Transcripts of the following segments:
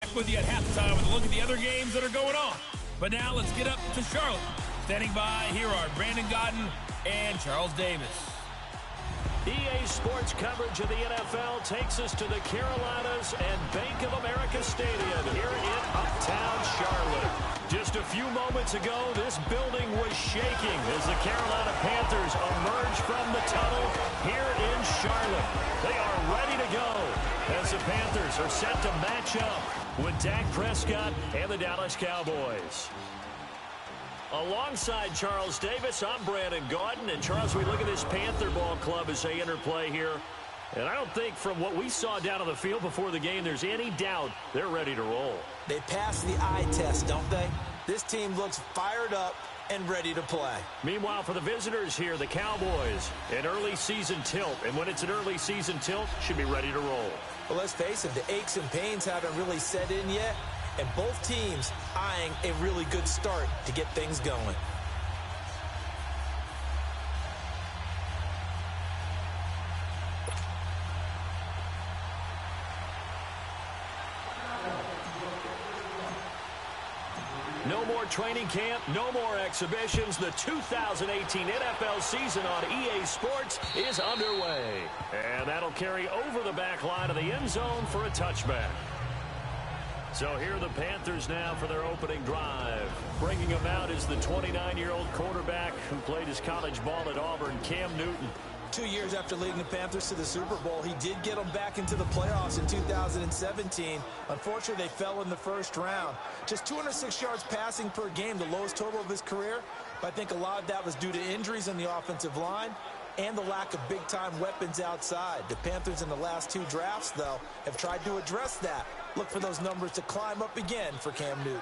back with you at halftime with a look at the other games that are going on. But now let's get up to Charlotte. Standing by, here are Brandon Gaudin and Charles Davis. EA Sports coverage of the NFL takes us to the Carolinas and Bank of America Stadium here in Uptown Charlotte. Just a few moments ago, this building was shaking as the Carolina Panthers emerge from the tunnel here in Charlotte. They are ready to go as the Panthers are set to match up with Dak Prescott and the Dallas Cowboys. Alongside Charles Davis, I'm Brandon Gaudin. And Charles, we look at this Panther ball club as they interplay here. And I don't think from what we saw down on the field before the game, there's any doubt they're ready to roll. They pass the eye test, don't they? This team looks fired up and ready to play. Meanwhile, for the visitors here, the Cowboys, an early season tilt. And when it's an early season tilt, should be ready to roll. Well, let's face it, the aches and pains haven't really set in yet. And both teams eyeing a really good start to get things going. No more training camp, no more exhibitions. The 2018 NFL season on EA Sports is underway. And that'll carry over the back line of the end zone for a touchback. So here are the Panthers now for their opening drive. Bringing them out is the 29-year-old quarterback who played his college ball at Auburn, Cam Newton. 2 years after leading the Panthers to the Super Bowl, he did get them back into the playoffs in 2017. Unfortunately, they fell in the first round. Just 206 yards passing per game, the lowest total of his career. But I think a lot of that was due to injuries on the offensive line and the lack of big-time weapons outside. The Panthers in the last two drafts, though, have tried to address that. Look for those numbers to climb up again for Cam Newton.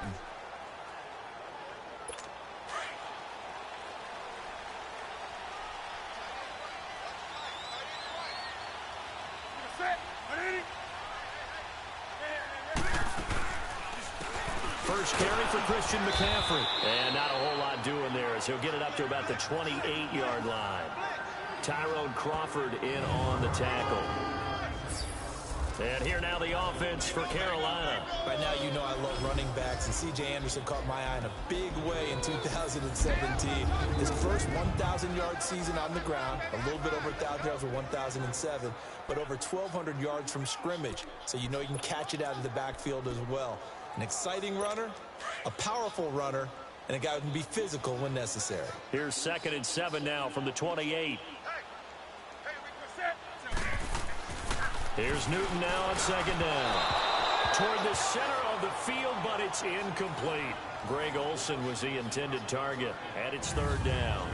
First carry for Christian McCaffrey. And not a whole lot doing there as he'll get it up to about the 28-yard line. Tyrone Crawford in on the tackle. And here now the offense for Carolina. Right now, you know I love running backs, and C.J. Anderson caught my eye in a big way in 2017. His first 1,000-yard season on the ground, a little bit over 1,000 yards for 1,007, but over 1,200 yards from scrimmage, so you know you can catch it out of the backfield as well. An exciting runner, a powerful runner, and a guy who can be physical when necessary. Here's 2nd and 7 now from the 28. Here's Newton now on 2nd down. Toward the center of the field, but it's incomplete. Greg Olsen was the intended target, and it's 3rd down.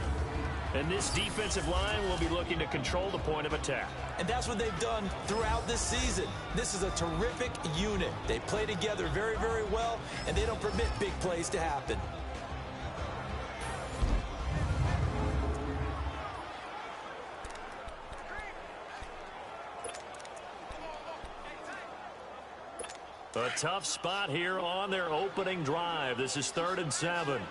And this defensive line will be looking to control the point of attack. And that's what they've done throughout this season. This is a terrific unit. They play together very, very well, and they don't permit big plays to happen. A tough spot here on their opening drive. This is 3rd and 7.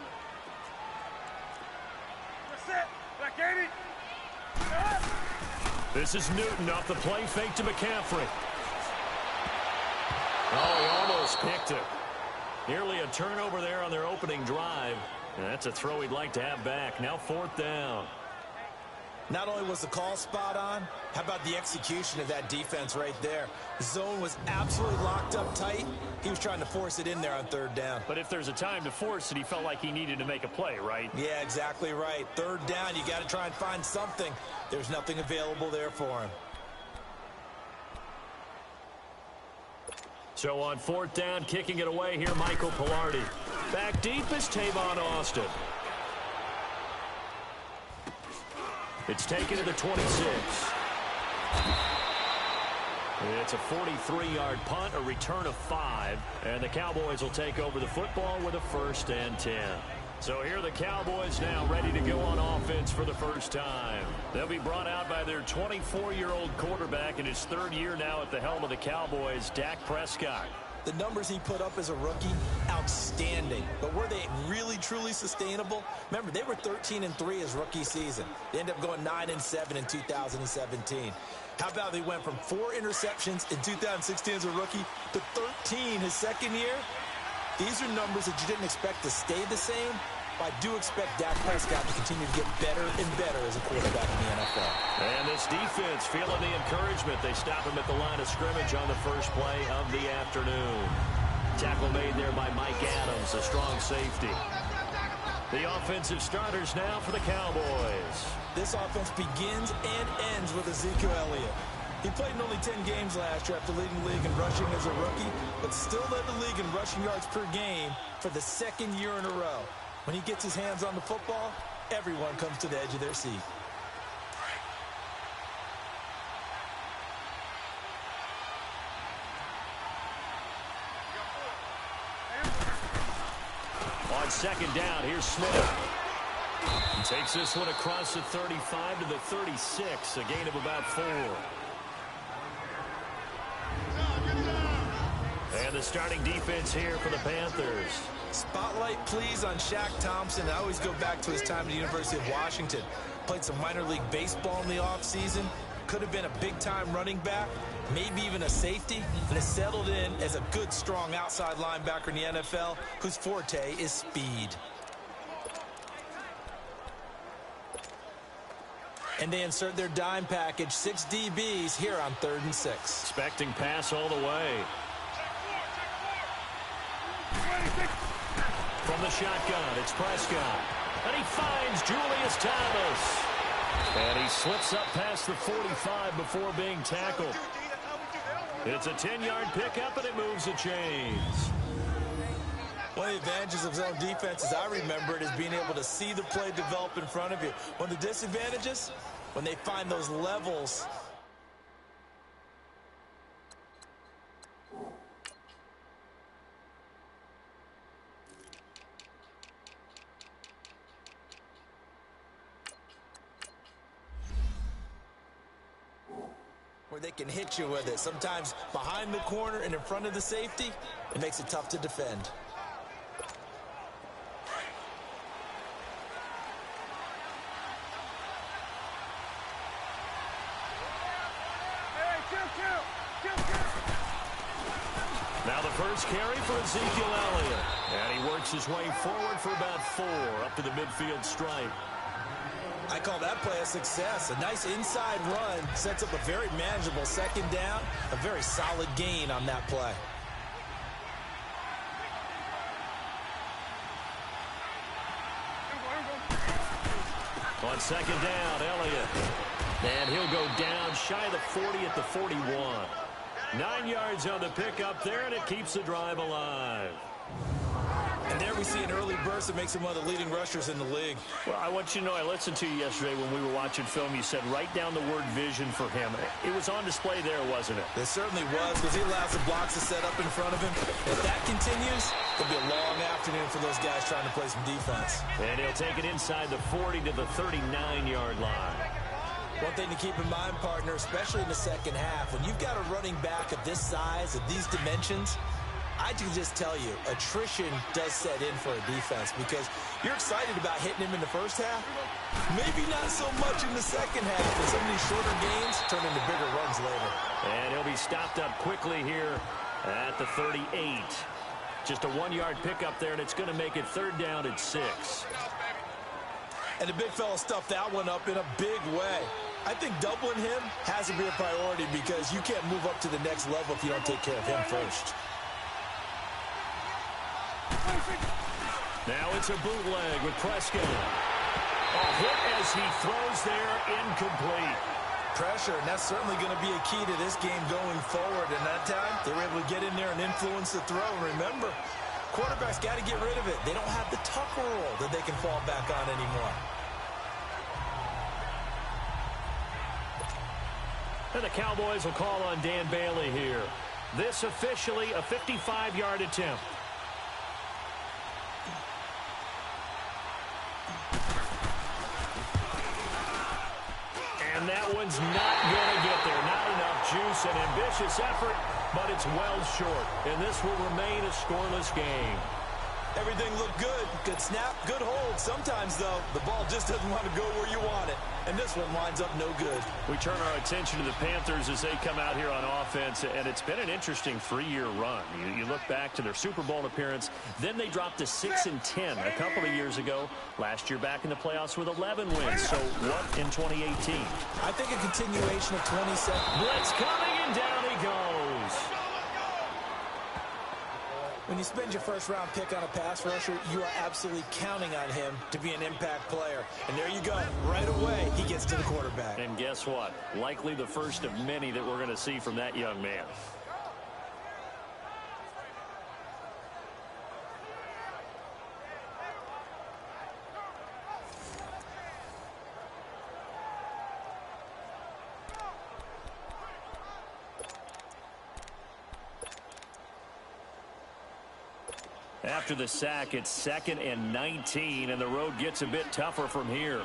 This is Newton off the play fake to McCaffrey. Oh, he almost picked it. Nearly a turnover there on their opening drive. And that's a throw he'd like to have back. Now 4th down. Not only was the call spot on, how about the execution of that defense right there? The zone was absolutely locked up tight. He was trying to force it in there on 3rd down. But if there's a time to force it, he felt like he needed to make a play, right? Yeah, exactly right. 3rd down, you got to try and find something. There's nothing available there for him. So on 4th down, kicking it away here, Michael Palardy. Back deep is Tavon Austin. It's taken to the 26. It's a 43-yard punt, a return of 5, and the Cowboys will take over the football with a 1st and 10. So here are the Cowboys now ready to go on offense for the first time. They'll be brought out by their 24-year-old quarterback in his 3rd year now at the helm of the Cowboys, Dak Prescott. The numbers he put up as a rookie, outstanding. But were they really, truly sustainable? Remember, they were 13-3 his rookie season. They ended up going 9-7 in 2017. How about they went from 4 interceptions in 2016 as a rookie to 13 his second year? These are numbers that you didn't expect to stay the same. But I do expect Dak Prescott to continue to get better and better as a quarterback in the NFL. And this defense feeling the encouragement. They stop him at the line of scrimmage on the first play of the afternoon. Tackle made there by Mike Adams, a strong safety. The offensive starters now for the Cowboys. This offense begins and ends with Ezekiel Elliott. He played in only 10 games last year after leading the league in rushing as a rookie, but still led the league in rushing yards per game for the second year in a row. When he gets his hands on the football, everyone comes to the edge of their seat. On second down, here's Smith. He takes this one across the 35 to the 36, a gain of about 4. And the starting defense here for the Panthers. Spotlight, please, on Shaq Thompson. I always go back to his time at the University of Washington. Played some minor league baseball in the offseason. Could have been a big-time running back, maybe even a safety, and has settled in as a good, strong outside linebacker in the NFL whose forte is speed. And they insert their dime package, 6 DBs here on 3rd and 6. Expecting pass all the way. From the shotgun, it's Prescott. And he finds Julius Thomas. And he slips up past the 45 before being tackled. It's a 10-yard pickup, and it moves the chains. One of the advantages of his own defense, as I remember it, is being able to see the play develop in front of you. One of the disadvantages, when they find those levels where they can hit you with it. Sometimes behind the corner and in front of the safety, it makes it tough to defend. Now the first carry for Ezekiel Elliott. And he works his way forward for about 4 up to the midfield stripe. I call that play a success. A nice inside run sets up a very manageable second down. A very solid gain on that play. On second down, Elliott. And he'll go down shy of the 40 at the 41. 9 yards on the pickup there, and it keeps the drive alive. And there we see an early burst that makes him one of the leading rushers in the league. Well, I want you to know, I listened to you yesterday when we were watching film. You said write down the word vision for him. It was on display there, wasn't it? It certainly was, because he allows the blocks to set up in front of him. If that continues, it'll be a long afternoon for those guys trying to play some defense. And he'll take it inside the 40 to the 39-yard line. One thing to keep in mind, partner, especially in the second half, when you've got a running back of this size, of these dimensions, I can just tell you, attrition does set in for a defense, because you're excited about hitting him in the first half. Maybe not so much in the second half, and some of these shorter gains turn into bigger runs later. And he'll be stopped up quickly here at the 38. Just a 1-yard pickup there, and it's going to make it 3rd down at 6. And the big fella stuffed that one up in a big way. I think doubling him has to be a priority, because you can't move up to the next level if you don't take care of him first. Now it's a bootleg with Prescott. A hit as he throws there, incomplete. Pressure, and that's certainly going to be a key to this game going forward. And that time, they were able to get in there and influence the throw. And remember, quarterbacks got to get rid of it. They don't have the tuck rule that they can fall back on anymore. And the Cowboys will call on Dan Bailey here. This officially a 55-yard attempt. And that one's not going to get there. Not enough juice. An ambitious effort, but it's well short. And this will remain a scoreless game. Everything looked good. Good snap, good hold. Sometimes, though, the ball just doesn't want to go where you want it. And this one winds up no good. We turn our attention to the Panthers as they come out here on offense, and it's been an interesting 3-year run. You look back to their Super Bowl appearance, then they dropped to 6-10 a couple of years ago. Last year back in the playoffs with 11 wins. So what in 2018? I think a continuation of 27. Blitz coming, and down he goes. When you spend your first-round pick on a pass rusher, you are absolutely counting on him to be an impact player. And there you go. Right away, he gets to the quarterback. And guess what? Likely the first of many that we're going to see from that young man. After the sack, it's 2nd and 19, and the road gets a bit tougher from here.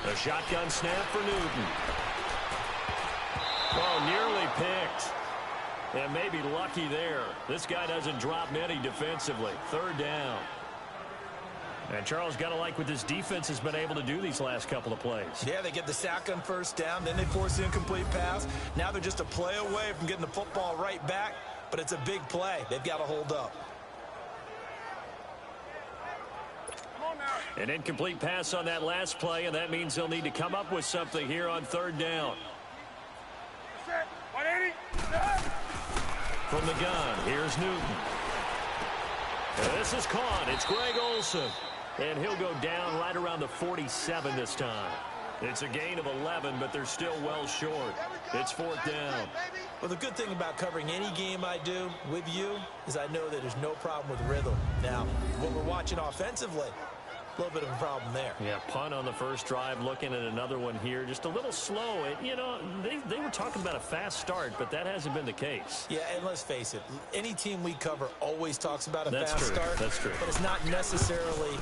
A shotgun snap for Newton. Oh, nearly picked. And maybe lucky there. This guy doesn't drop many defensively. 3rd down. And Charles, got to like what this defense has been able to do these last couple of plays. Yeah, they get the sack on 1st down, then they force the incomplete pass. Now they're just a play away from getting the football right back, but it's a big play. They've got to hold up. An incomplete pass on that last play, and that means they'll need to come up with something here on 3rd down. From the gun, here's Newton. This is caught. It's Greg Olsen. And he'll go down right around the 47 this time. It's a gain of 11, but they're still well short. It's 4th down. Well, the good thing about covering any game I do with you is I know that there's no problem with rhythm. Now, what we're watching offensively, a little bit of a problem there. Yeah, punt on the first drive, looking at another one here. Just a little slow. You know, they were talking about a fast start, but that hasn't been the case. Yeah, and let's face it, any team we cover always talks about a That's fast true. start. That's true. But it's not necessarily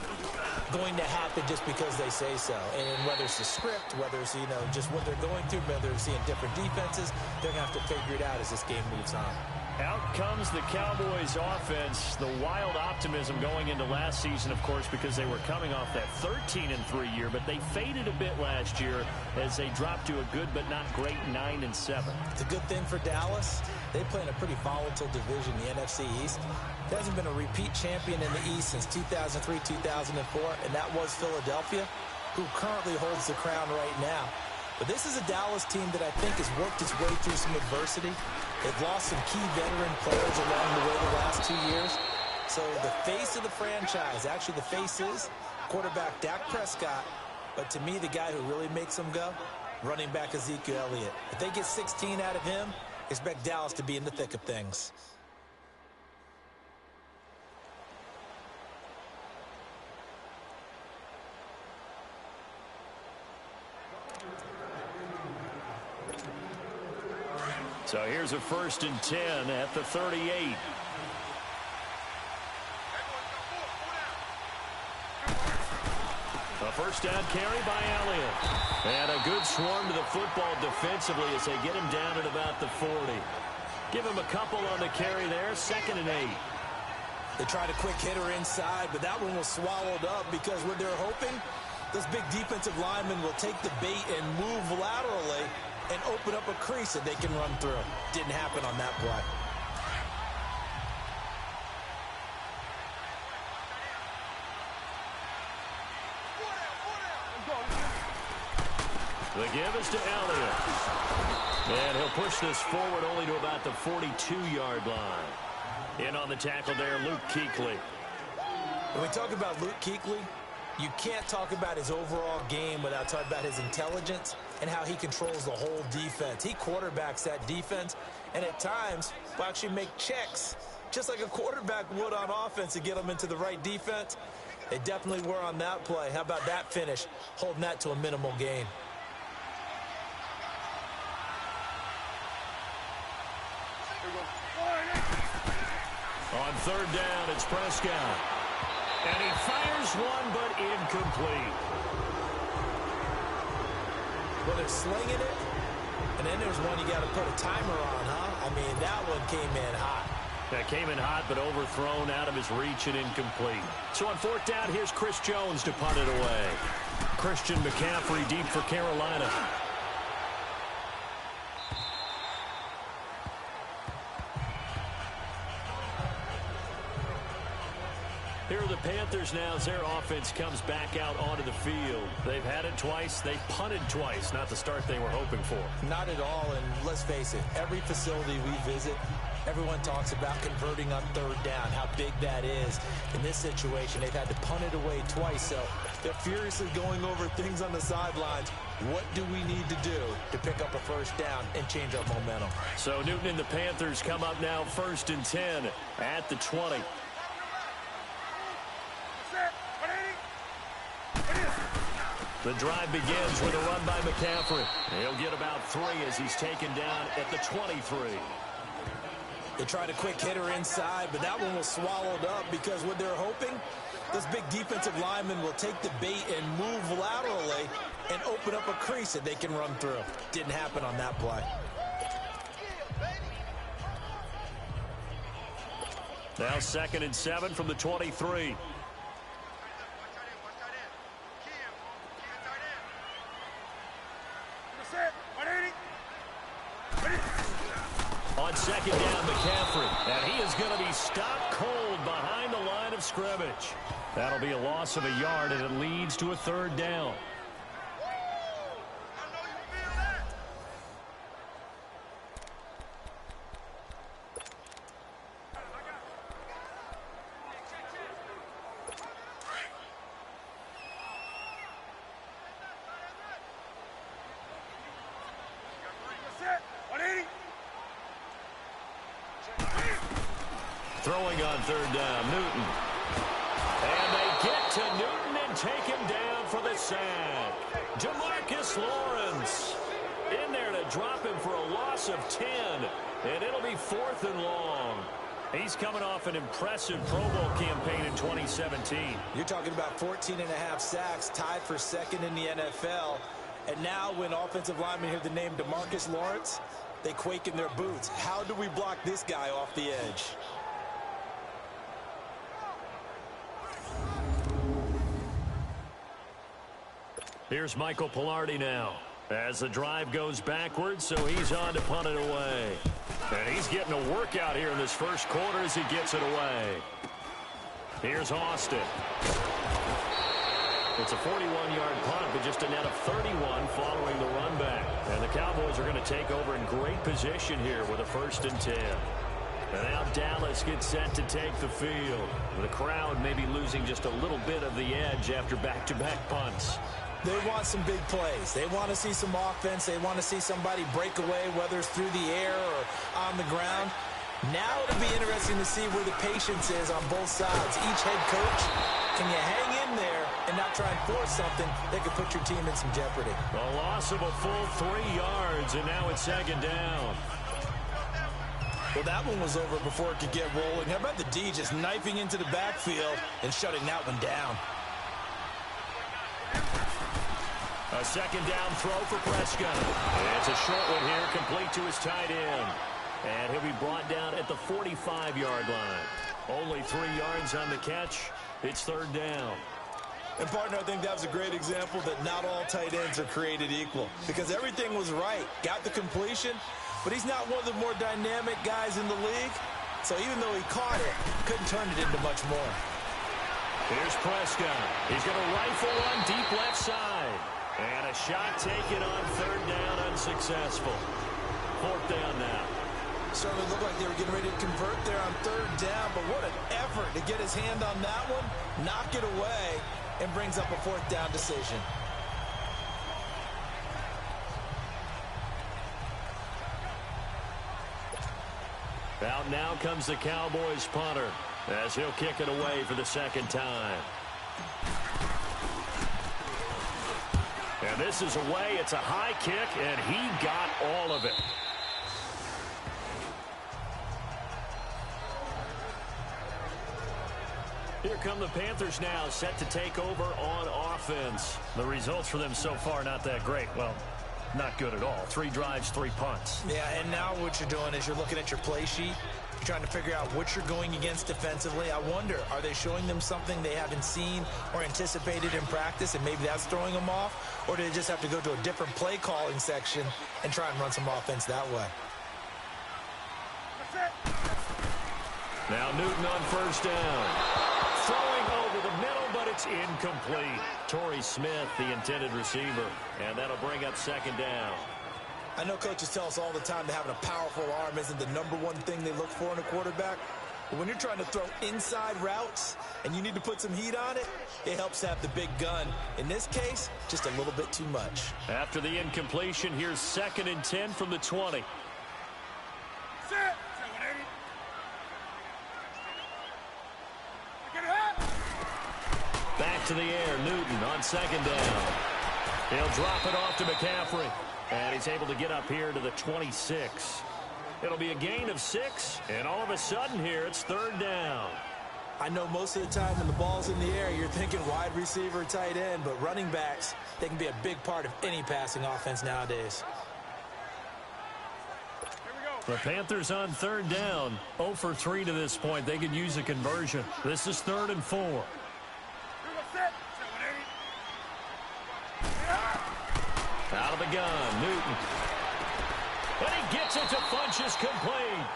going to happen just because they say so. And whether it's the script, whether it's, just what they're going through, whether they're seeing different defenses, they're going to have to figure it out as this game moves on. Out comes the Cowboys offense. The wild optimism going into last season, of course, because they were coming off that 13-3 year, but they faded a bit last year as they dropped to a good but not great 9-7. It's a good thing for Dallas. They play in a pretty volatile division, the NFC East. There hasn't been a repeat champion in the East since 2003, 2004, and that was Philadelphia, who currently holds the crown right now. But this is a Dallas team that I think has worked its way through some adversity. They've lost some key veteran players along the way the last 2 years. So the face of the franchise, actually the face is quarterback Dak Prescott. But to me, the guy who really makes them go, running back Ezekiel Elliott. If they get 16 out of him, expect Dallas to be in the thick of things. So here's a 1st and 10 at the 38. A 1st down carry by Elliott. And a good swarm to the football defensively as they get him down at about the 40. Give him a couple on the carry there. 2nd and 8. They tried a quick hitter inside, but that one was swallowed up because what they're hoping, this big defensive lineman will take the bait and move laterally and open up a crease that they can run through. Didn't happen on that play. The give is to Elliott. And he'll push this forward only to about the 42-yard line. In on the tackle there, Luke Kuechly. When we talk about Luke Kuechly, you can't talk about his overall game without talking about his intelligence and how he controls the whole defense. He quarterbacks that defense, and at times will actually make checks, just like a quarterback would on offense to get them into the right defense. They definitely were on that play. How about that finish, holding that to a minimal gain? On 3rd down, it's Prescott. And he fires one, but incomplete. Well, they're slinging it, And then there's one you got to put a timer on, huh? I mean, that one came in hot. That came in hot, but overthrown out of his reach and incomplete. So on fourth down, here's Chris Jones to punt it away. Christian McCaffrey deep for Carolina. Here are the Panthers now as their offense comes back out onto the field. They've had it twice. They've punted twice. Not the start they were hoping for. Not at all, and let's face it, every facility we visit, everyone talks about converting on third down, how big that is. In this situation, they've had to punt it away twice, so they're furiously going over things on the sidelines. What do we need to do to pick up a first down and change our momentum? So Newton and the Panthers come up now 1st and 10 at the 20. The drive begins with a run by McCaffrey. He'll get about 3 as he's taken down at the 23. They tried a quick hitter inside, but that one was swallowed up because what they're hoping, this big defensive lineman will take the bait and move laterally and open up a crease that they can run through. Didn't happen on that play. Now 2nd and 7 from the 23. On 2nd down, McCaffrey. And he is going to be stopped cold behind the line of scrimmage. That'll be a loss of a yard, and it leads to a 3rd down. Throwing on 3rd down, Newton. And they get to Newton and take him down for the sack. Demarcus Lawrence in there to drop him for a loss of 10. And it'll be 4th and long. He's coming off an impressive Pro Bowl campaign in 2017. You're talking about 14.5 sacks, tied for 2nd in the NFL. And now when offensive linemen hear the name Demarcus Lawrence, they quake in their boots. How do we block this guy off the edge? Here's Michael Palardy now as the drive goes backwards, so he's on to punt it away. And he's getting a workout here in this first quarter as he gets it away. Here's Austin. It's a 41-yard punt, but just a net of 31 following the run back. And the Cowboys are going to take over in great position here with a 1st and 10. And now Dallas gets set to take the field. The crowd may be losing just a little bit of the edge after back-to-back punts. They want some big plays. They want to see some offense. They want to see somebody break away, whether it's through the air or on the ground. Now it'll be interesting to see where the patience is on both sides. Each head coach, can you hang in there and not try and force something that could put your team in some jeopardy? A loss of a full 3 yards, and now it's 2nd down. Well, that one was over before it could get rolling. How about the D just knifing into the backfield and shutting that one down? A 2nd down throw for Prescott. It's a short one here, complete to his tight end. And he'll be brought down at the 45-yard line. Only 3 yards on the catch. It's 3rd down. And, partner, I think that was a great example that not all tight ends are created equal. Because everything was right. Got the completion, but he's not one of the more dynamic guys in the league. So even though he caught it, couldn't turn it into much more. Here's Prescott. He's going to rifle one deep left side. And a shot taken on 3rd down, unsuccessful. 4th down now. Certainly looked like they were getting ready to convert there on 3rd down, but what an effort to get his hand on that one, knock it away, and brings up a 4th down decision. Out now comes the Cowboys punter as he'll kick it away for the 2nd time. And this is away. It's a high kick, and he got all of it. Here come the Panthers now, set to take over on offense. The results for them so far not that great. Well, not good at all. 3 drives, 3 punts. Yeah, and now what you're doing is you're looking at your play sheet. You're trying to figure out what you're going against defensively. I wonder, are they showing them something they haven't seen or anticipated in practice, and maybe that's throwing them off? Or do they just have to go to a different play calling section and try and run some offense that way? Now Newton on first down. Throwing over the middle, but it's incomplete. Torrey Smith, the intended receiver, and that'll bring up second down. I know coaches tell us all the time that having a powerful arm isn't the #1 thing they look for in a quarterback. But when you're trying to throw inside routes and you need to put some heat on it, it helps have the big gun. In this case, just a little bit too much. After the incompletion, here's 2nd and 10 from the 20. Back to the air, Newton on 2nd down. He'll drop it off to McCaffrey. And he's able to get up here to the 26. It'll be a gain of 6, and all of a sudden here, it's 3rd down. I know most of the time when the ball's in the air, you're thinking wide receiver, tight end, but running backs, they can be a big part of any passing offense nowadays. The Panthers on 3rd down, 0 for 3 to this point. They could use a conversion. This is 3rd and 4. Out of the gun, Newton. And he gets it to Funchess, complete.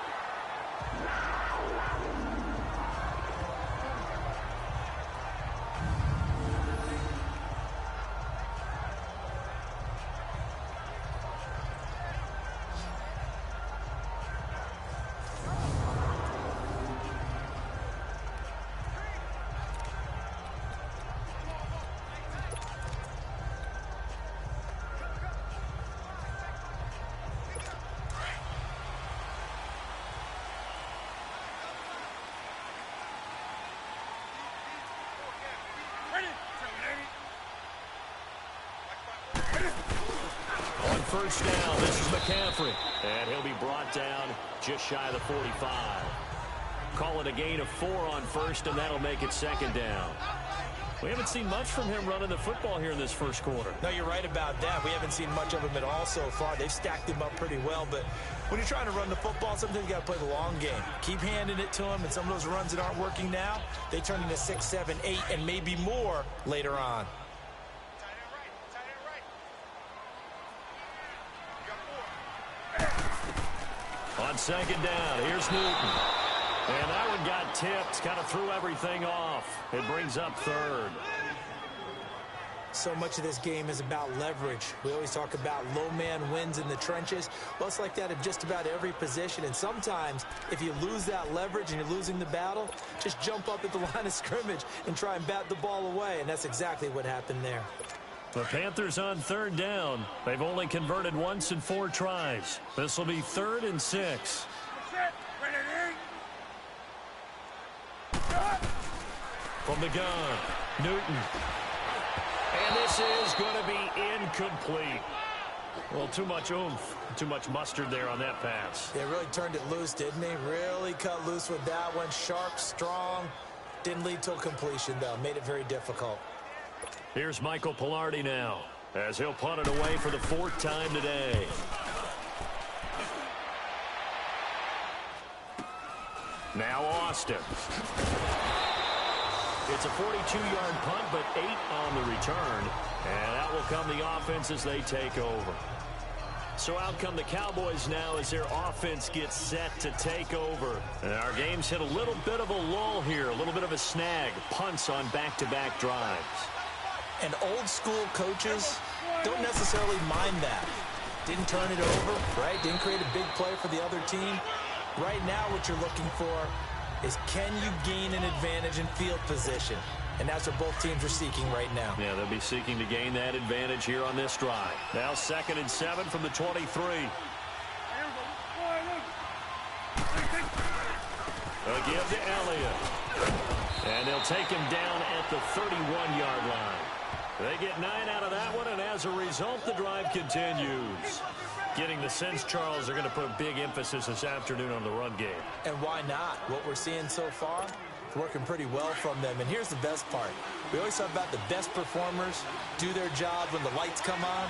First down, this is McCaffrey. And he'll be brought down just shy of the 45. Call it a gain of 4 on first, and that'll make it 2nd down. We haven't seen much from him running the football here in this first quarter. No, you're right about that. We haven't seen much of him at all so far. They've stacked him up pretty well, but when you're trying to run the football, sometimes you got to play the long game. Keep handing it to him, and some of those runs that aren't working now, they turn into 6, 7, 8, and maybe more later on. On 2nd down, here's Newton. And that one got tipped, kind of threw everything off. It brings up 3rd. So much of this game is about leverage. We always talk about low man wins in the trenches. Well, it's like that in just about every position. And sometimes, if you lose that leverage and you're losing the battle, just jump up at the line of scrimmage and try and bat the ball away. And that's exactly what happened there. The Panthers on 3rd down. They've only converted once in 4 tries. This will be 3rd and 6. From the gun, Newton. And this is going to be incomplete. Well, too much oomph, too much mustard there on that pass. They really turned it loose, didn't they? Really cut loose with that one. Sharp, strong. Didn't lead to a completion, though. Made it very difficult. Here's Michael Palardy now, as he'll punt it away for the 4th time today. Now Austin. It's a 42-yard punt, but 8 on the return. And that will come the offense as they take over. So out come the Cowboys now as their offense gets set to take over. And our game's hit a little bit of a lull here, a little bit of a snag. Punts on back-to-back drives. And old-school coaches don't necessarily mind that. Didn't turn it over, right? Didn't create a big play for the other team. Right now what you're looking for is, can you gain an advantage in field position? And that's what both teams are seeking right now. Yeah, they'll be seeking to gain that advantage here on this drive. Now 2nd and 7 from the 23. A give to Elliott. And they'll take him down at the 31-yard line. They get 9 out of that one, and as a result, the drive continues. Getting the sense, Charles, they're going to put a big emphasis this afternoon on the run game. And why not? What we're seeing so far, it's working pretty well from them. And here's the best part. We always talk about the best performers do their job when the lights come on.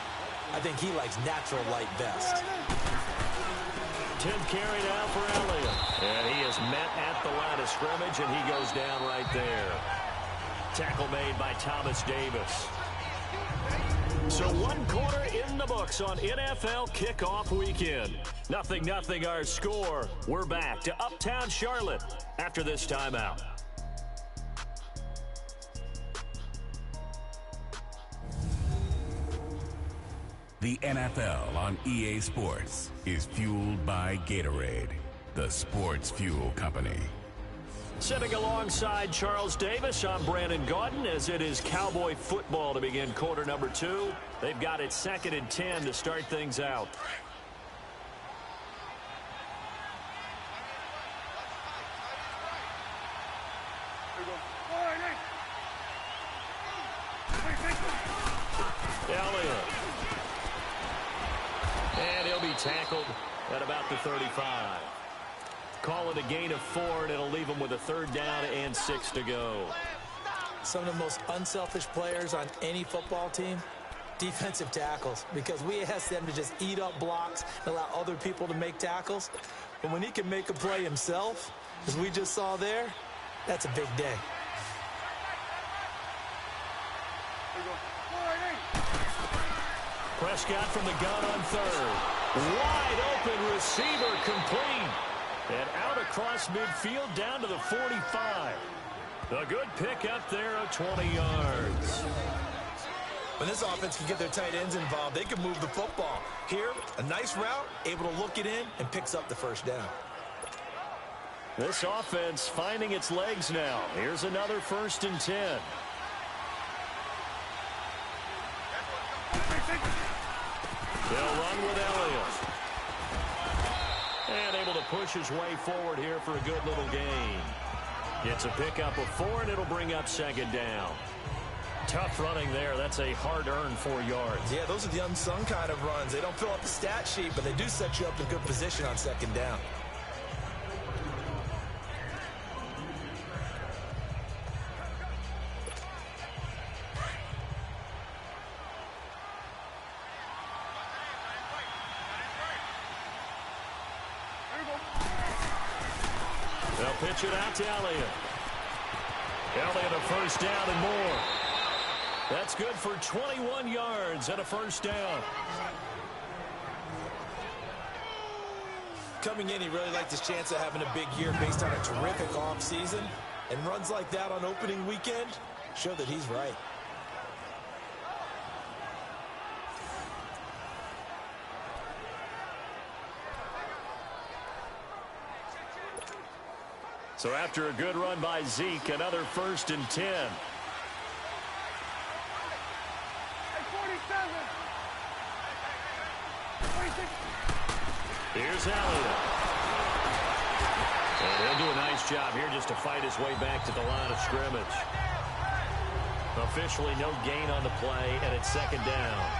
I think he likes natural light best. 10th carry now for Elliott. And he is met at the line of scrimmage, and he goes down right there. Tackle made by Thomas Davis. So 1 quarter in the books on NFL kickoff weekend. 0-0 our score. We're back to Uptown Charlotte after this timeout. The NFL on EA Sports is fueled by Gatorade, the sports fuel company. Sitting alongside Charles Davis, I'm Brandon Gaudin as it is Cowboy football to begin quarter number 2. They've got it 2nd and 10 to start things out. Elliott. And he'll be tackled at about the 35. Call it a gain of 4, and it'll leave him with a 3rd down and 6 to go. Some of the most unselfish players on any football team, defensive tackles, because we ask them to just eat up blocks and allow other people to make tackles. But when he can make a play himself, as we just saw there, that's a big day. Prescott from the gun on 3rd. Wide open receiver complete. And out across midfield down to the 45. A good pick up there of 20 yards. When this offense can get their tight ends involved, they can move the football. Here, a nice route, able to look it in, and picks up the 1st down. This offense finding its legs now. Here's another 1st and 10. They'll run with Elliott. And able to push his way forward here for a good little gain. It's a pickup of 4, and it'll bring up 2nd down. Tough running there. That's a hard-earned 4 yards. Yeah, those are the unsung kind of runs. They don't fill up the stat sheet, but they do set you up in good position on 2nd down. They'll pitch it out to Elliott. Elliott a 1st down and more. That's good for 21 yards and a 1st down. Coming in, he really liked his chance of having a big year based on a terrific offseason. And runs like that on opening weekend show that he's right. So after a good run by Zeke, another 1st and 10. Here's Elliott. And he'll do a nice job here just to fight his way back to the line of scrimmage. Officially no gain on the play, and it's 2nd down.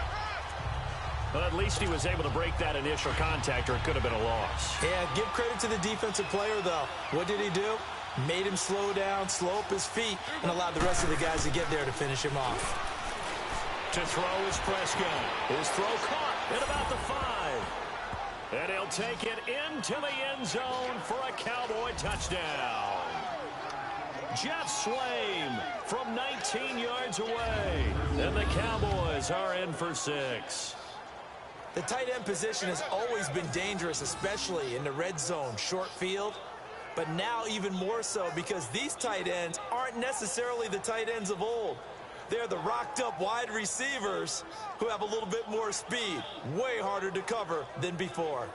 But at least he was able to break that initial contact, or it could have been a loss. Yeah, give credit to the defensive player, though. What did he do? Made him slow down, slow up his feet, and allowed the rest of the guys to get there to finish him off. To throw is Prescott. His throw caught at about the 5. And he'll take it into the end zone for a Cowboy touchdown. Jeff Swaim from 19 yards away. And the Cowboys are in for 6. The tight end position has always been dangerous, especially in the red zone, short field. But now even more so because these tight ends aren't necessarily the tight ends of old. They're the rocked-up wide receivers who have a little bit more speed. Way harder to cover than before.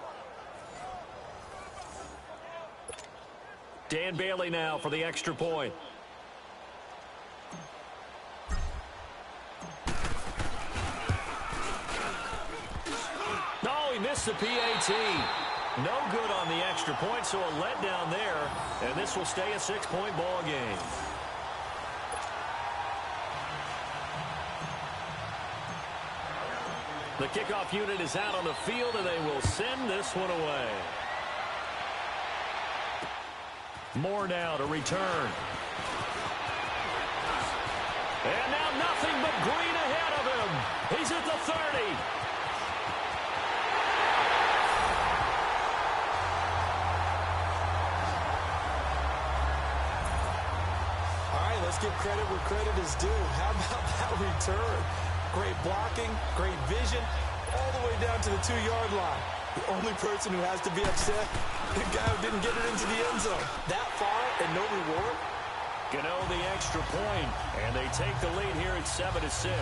Dan Bailey now for the extra point. No, he missed the PAT. No good on the extra point, so a letdown there. And this will stay a 6-point ball game. The kickoff unit is out on the field, and they will send this one away. Moore now to return. And now nothing but green ahead of him. He's at the 30. give credit where credit is due. How about that return? Great blocking, great vision, all the way down to the 2-yard line. The only person who has to be upset, the guy who didn't get it into the end zone. That far and no reward? Gano the extra point, and they take the lead here at 7-6.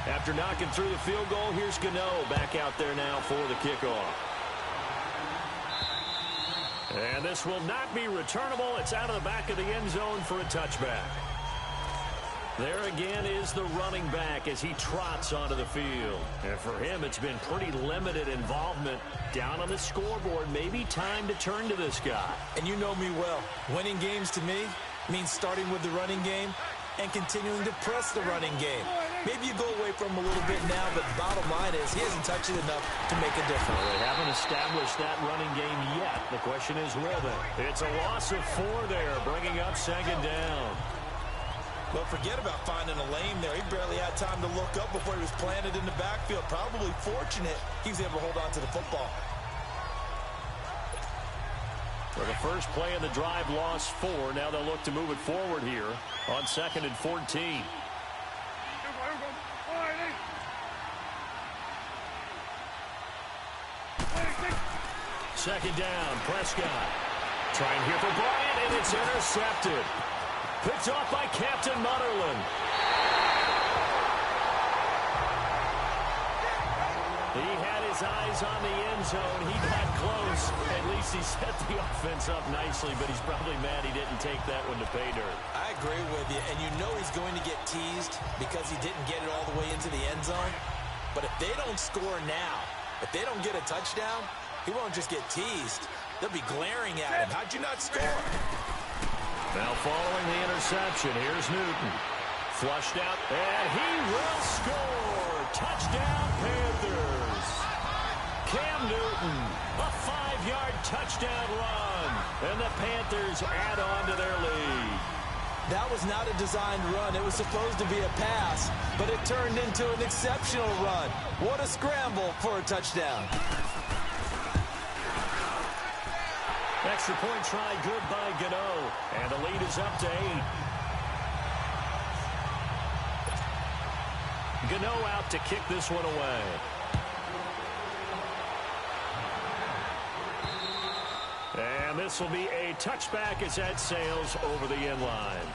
After knocking through the field goal, here's Gano back out there now for the kickoff. And this will not be returnable. It's out of the back of the end zone for a touchback. There again is the running back as he trots onto the field. And for him, it's been pretty limited involvement down on the scoreboard. Maybe time to turn to this guy. And you know me well. Winning games to me means starting with the running game and continuing to press the running game. Maybe you go away from him a little bit now, but bottom line is he hasn't touched it enough to make a difference. Well, they haven't established that running game yet. The question is, will they? It's a loss of 4 there, bringing up second down. But forget about finding a lane there. He barely had time to look up before he was planted in the backfield. Probably fortunate he was able to hold on to the football. For the first play of the drive, lost 4. Now they'll look to move it forward here on 2nd and 14. Second down, Prescott. Trying here for Bryant, and it's intercepted. Picked off by Captain Mutterland. He had his eyes on the end zone. He got close. At least he set the offense up nicely, but he's probably mad he didn't take that one to pay dirt. I agree with you, and you know he's going to get teased because he didn't get it all the way into the end zone. But if they don't score now, if they don't get a touchdown, he won't just get teased. They'll be glaring at him. How'd you not score? Now following the interception, here's Newton. Flushed out, and he will score. Touchdown, Panthers. Cam Newton, a 5-yard touchdown run. And the Panthers add on to their lead. That was not a designed run. It was supposed to be a pass, but it turned into an exceptional run. What a scramble for a touchdown. Extra point try good by Gano. And the lead is up to 8. Gano out to kick this one away. And this will be a touchback as that sails over the end line.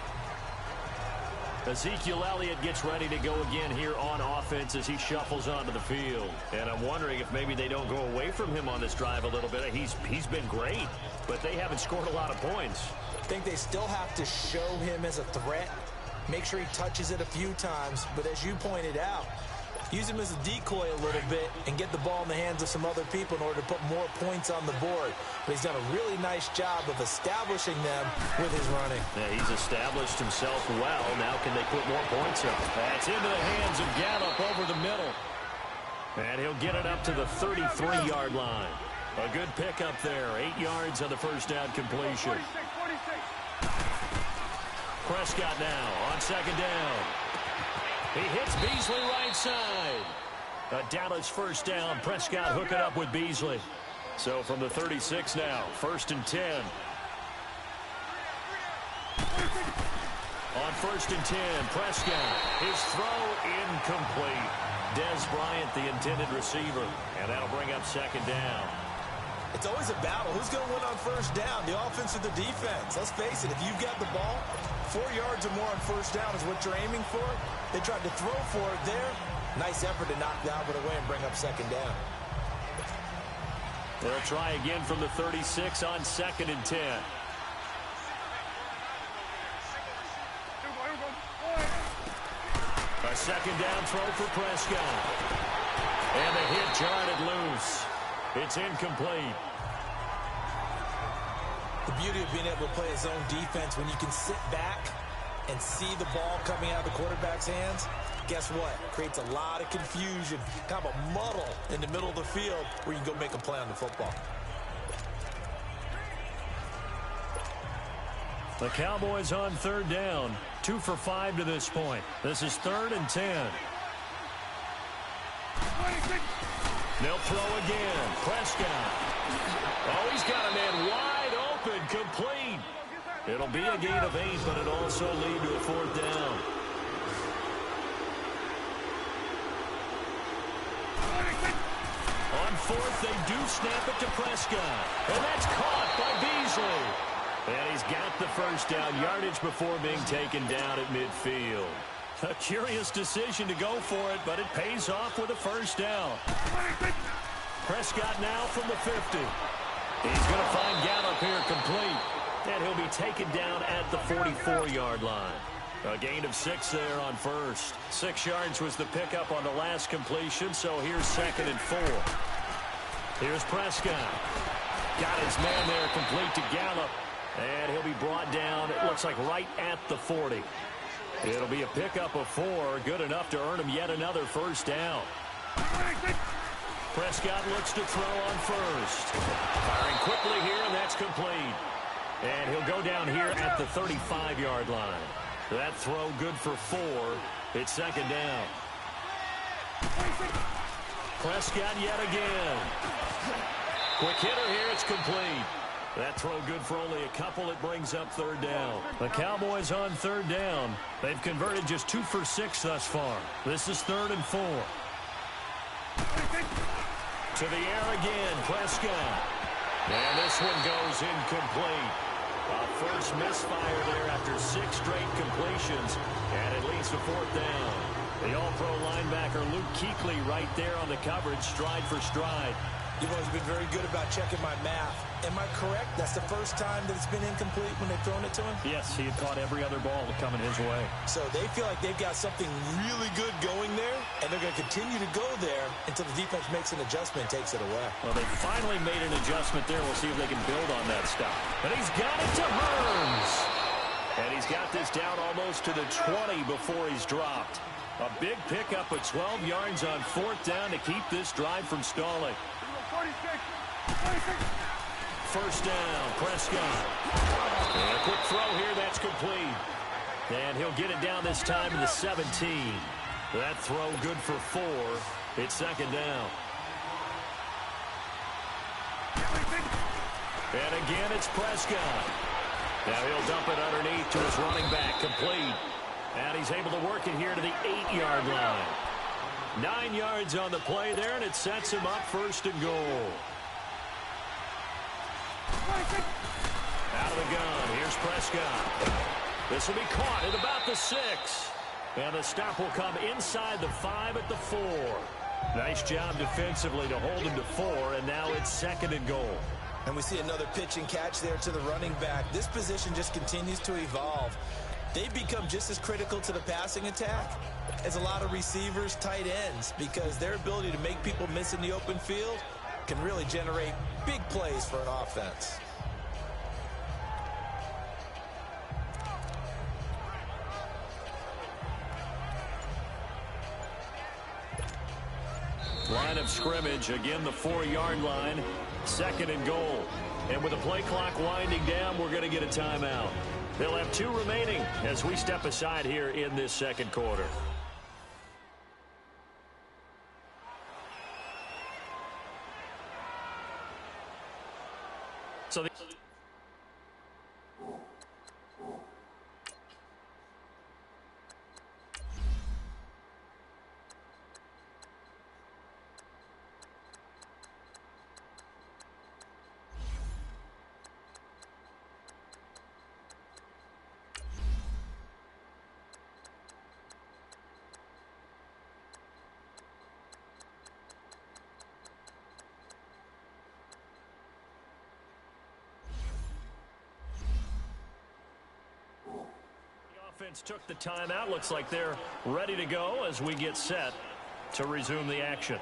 Ezekiel Elliott gets ready to go again here on offense as he shuffles onto the field. And I'm wondering if maybe they don't go away from him on this drive a little bit. He's been great, but they haven't scored a lot of points. I think they still have to show him as a threat. Make sure he touches it a few times. But as you pointed out, use him as a decoy a little bit and get the ball in the hands of some other people in order to put more points on the board. But he's done a really nice job of establishing them with his running. Yeah, he's established himself well. Now can they put more points up? That's into the hands of Gallup over the middle. And he'll get it up to the 33-yard line. A good pickup there. 8 yards on the first down completion. Prescott now on second down. He hits Beasley right side. A Dallas first down. Prescott hooking up with Beasley. So from the 36 now, 1st and 10. On 1st and 10, Prescott. His throw incomplete. Dez Bryant, the intended receiver. And that'll bring up second down. It's always a battle. Who's going to win on first down, the offense or the defense? Let's face it, if you've got the ball, 4 yards or more on first down is what you're aiming for. They tried to throw for it there. Nice effort to knock that one away and bring up second down. They'll try again from the 36 on 2nd and 10. A second down throw for Prescott. And the hit jarred it loose. It's incomplete. The beauty of being able to play a zone defense when you can sit back and see the ball coming out of the quarterback's hands, guess what? Creates a lot of confusion, kind of a muddle in the middle of the field where you can go make a play on the football. The Cowboys on 3rd down. 2 for 5 to this point. This is 3rd and 10. They'll throw again. Prescott. Oh, he's got a man wide open, complete. It'll be a gain of 8, but it also lead to a 4th down. On 4th, they do snap it to Prescott. And that's caught by Beasley. And he's got the first down, yardage before being taken down at midfield. A curious decision to go for it, but it pays off with a first down. Prescott now from the 50. He's going to find Gallup here complete. And he'll be taken down at the 44-yard line. A gain of 6 there on first. 6 yards was the pickup on the last completion, so here's 2nd and 4. Here's Prescott. Got his man there complete to Gallup. And he'll be brought down, it looks like right at the 40. It'll be a pickup of 4, good enough to earn him yet another first down. Prescott looks to throw on first. Firing quickly here, and that's complete. And he'll go down here at the 35-yard line. That throw good for 4. It's 2nd down. Prescott yet again. Quick hitter here, it's complete. That throw good for only a couple. It brings up 3rd down. The Cowboys on 3rd down. They've converted just 2 for 6 thus far. This is 3rd and 4. To the air again, Prescott. And this one goes incomplete. A first misfire there after 6 straight completions. And it leads to 4th down. The All-Pro linebacker Luke Kuechly right there on the coverage, stride for stride. You've always been very good about checking my math. Am I correct? That's the first time that it's been incomplete when they've thrown it to him? Yes, he had caught every other ball coming his way. So they feel like they've got something really good going there, and they're going to continue to go there until the defense makes an adjustment and takes it away. Well, they finally made an adjustment there. We'll see if they can build on that stop. And he's got it to Hearns. And he's got this down almost to the 20 before he's dropped. A big pickup of 12 yards on 4th down to keep this drive from stalling. 1st down, Prescott. And a quick throw here, that's complete. And he'll get it down this time to the 17. That throw good for 4. It's 2nd down. And again, it's Prescott. Now he'll dump it underneath to his running back, complete. And he's able to work it here to the 8-yard line. 9 yards on the play there, and it sets him up 1st and goal. Out of the gun, here's Prescott. This will be caught at about the 6. And the stop will come inside the 5 at the 4. Nice job defensively to hold him to 4, and now it's 2nd and goal. And we see another pitch and catch there to the running back. This position just continues to evolve. They've become just as critical to the passing attack as a lot of receivers, tight ends, because their ability to make people miss in the open field can really generate big plays for an offense. Line of scrimmage, again the 4-yard line, 2nd and goal. And with the play clock winding down, we're going to get a timeout. They'll have 2 remaining as we step aside here in this 2nd quarter. So offense took the timeout. Looks like they're ready to go as we get set to resume the action.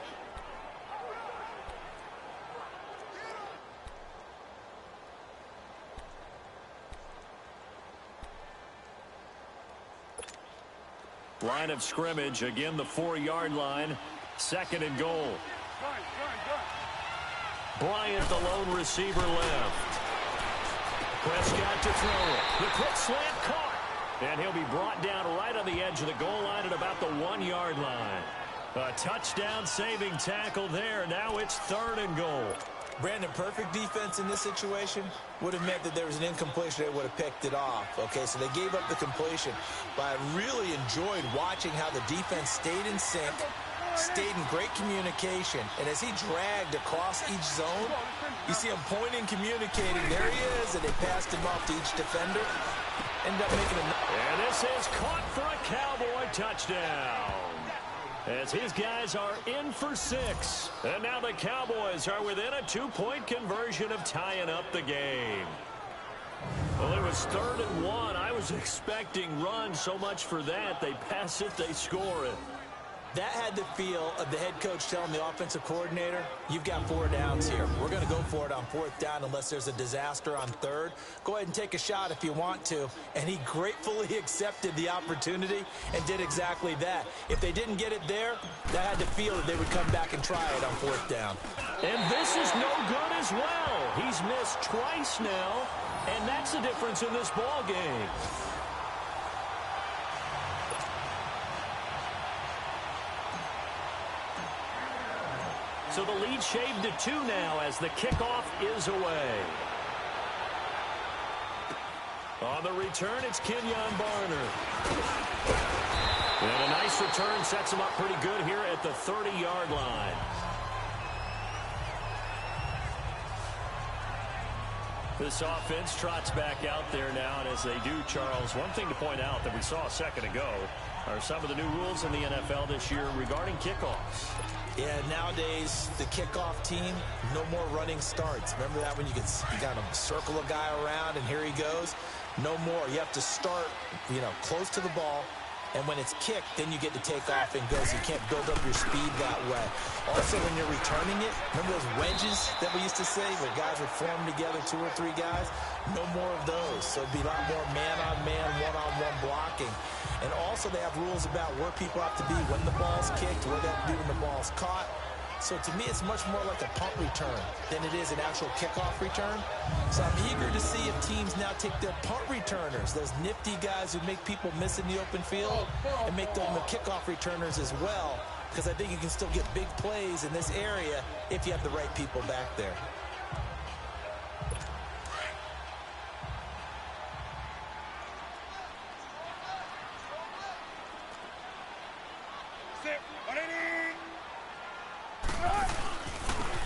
Line of scrimmage, again the 4-yard line, 2nd and goal. Bryant, the lone receiver, left. Prescott to throw it. The quick slant caught. And he'll be brought down right on the edge of the goal line at about the 1-yard line. A touchdown saving tackle there. Now it's 3rd and goal. Brandon, perfect defense in this situation would have meant that there was an incompletion. They would have picked it off. Okay, so they gave up the completion. But I really enjoyed watching how the defense stayed in sync, stayed in great communication. And as he dragged across each zone, you see him pointing, communicating. There he is, and they passed him off to each defender. Ended up making a... And this is caught for a Cowboy touchdown, as his guys are in for 6. And now the Cowboys are within a 2-point conversion of tying up the game. Well, it was 3rd and 1. I was expecting run, so much for that. They pass it, they score it. That had the feel of the head coach telling the offensive coordinator, you've got 4 downs here. We're going to go for it on 4th down unless there's a disaster on 3rd. Go ahead and take a shot if you want to. And he gratefully accepted the opportunity and did exactly that. If they didn't get it there, that had the feel that they would come back and try it on 4th down. And this is no good as well. He's missed twice now, and that's the difference in this ball game. So the lead shaved to 2 now as the kickoff is away. On the return, it's Kenyon Barner. And a nice return sets him up pretty good here at the 30-yard line. This offense trots back out there now, and as they do, Charles, one thing to point out that we saw a second ago are some of the new rules in the NFL this year regarding kickoffs. Yeah, nowadays, the kickoff team, no more running starts. Remember that when you got to circle a guy around and here he goes? No more. You have to start, close to the ball. And when it's kicked, then you get to take off and go, so you can't build up your speed that way. Also, when you're returning it, remember those wedges that we used to say where guys would form together, 2 or 3 guys? No more of those. So it'd be a lot more man-on-man, one-on-one blocking. And also they have rules about where people have to be when the ball's kicked, what they have to do when the ball's caught. So to me, it's much more like a punt return than it is an actual kickoff return. So I'm eager to see if teams now take their punt returners, those nifty guys who make people miss in the open field, and make them the kickoff returners as well, because I think you can still get big plays in this area if you have the right people back there.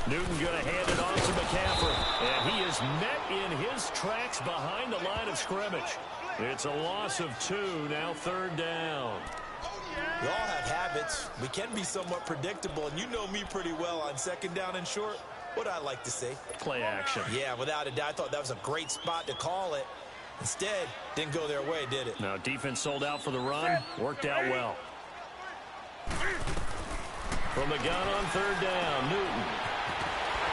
Newton going to hand it off to McCaffrey. And he is met in his tracks behind the line of scrimmage. It's a loss of 2, now 3rd down. We all have habits. We can be somewhat predictable, and you know me pretty well on 2nd down and short. What I like to say? Play action. Yeah, without a doubt. I thought that was a great spot to call it. Instead, didn't go their way, did it? Now, defense sold out for the run. Worked out well. From the gun on 3rd down, Newton.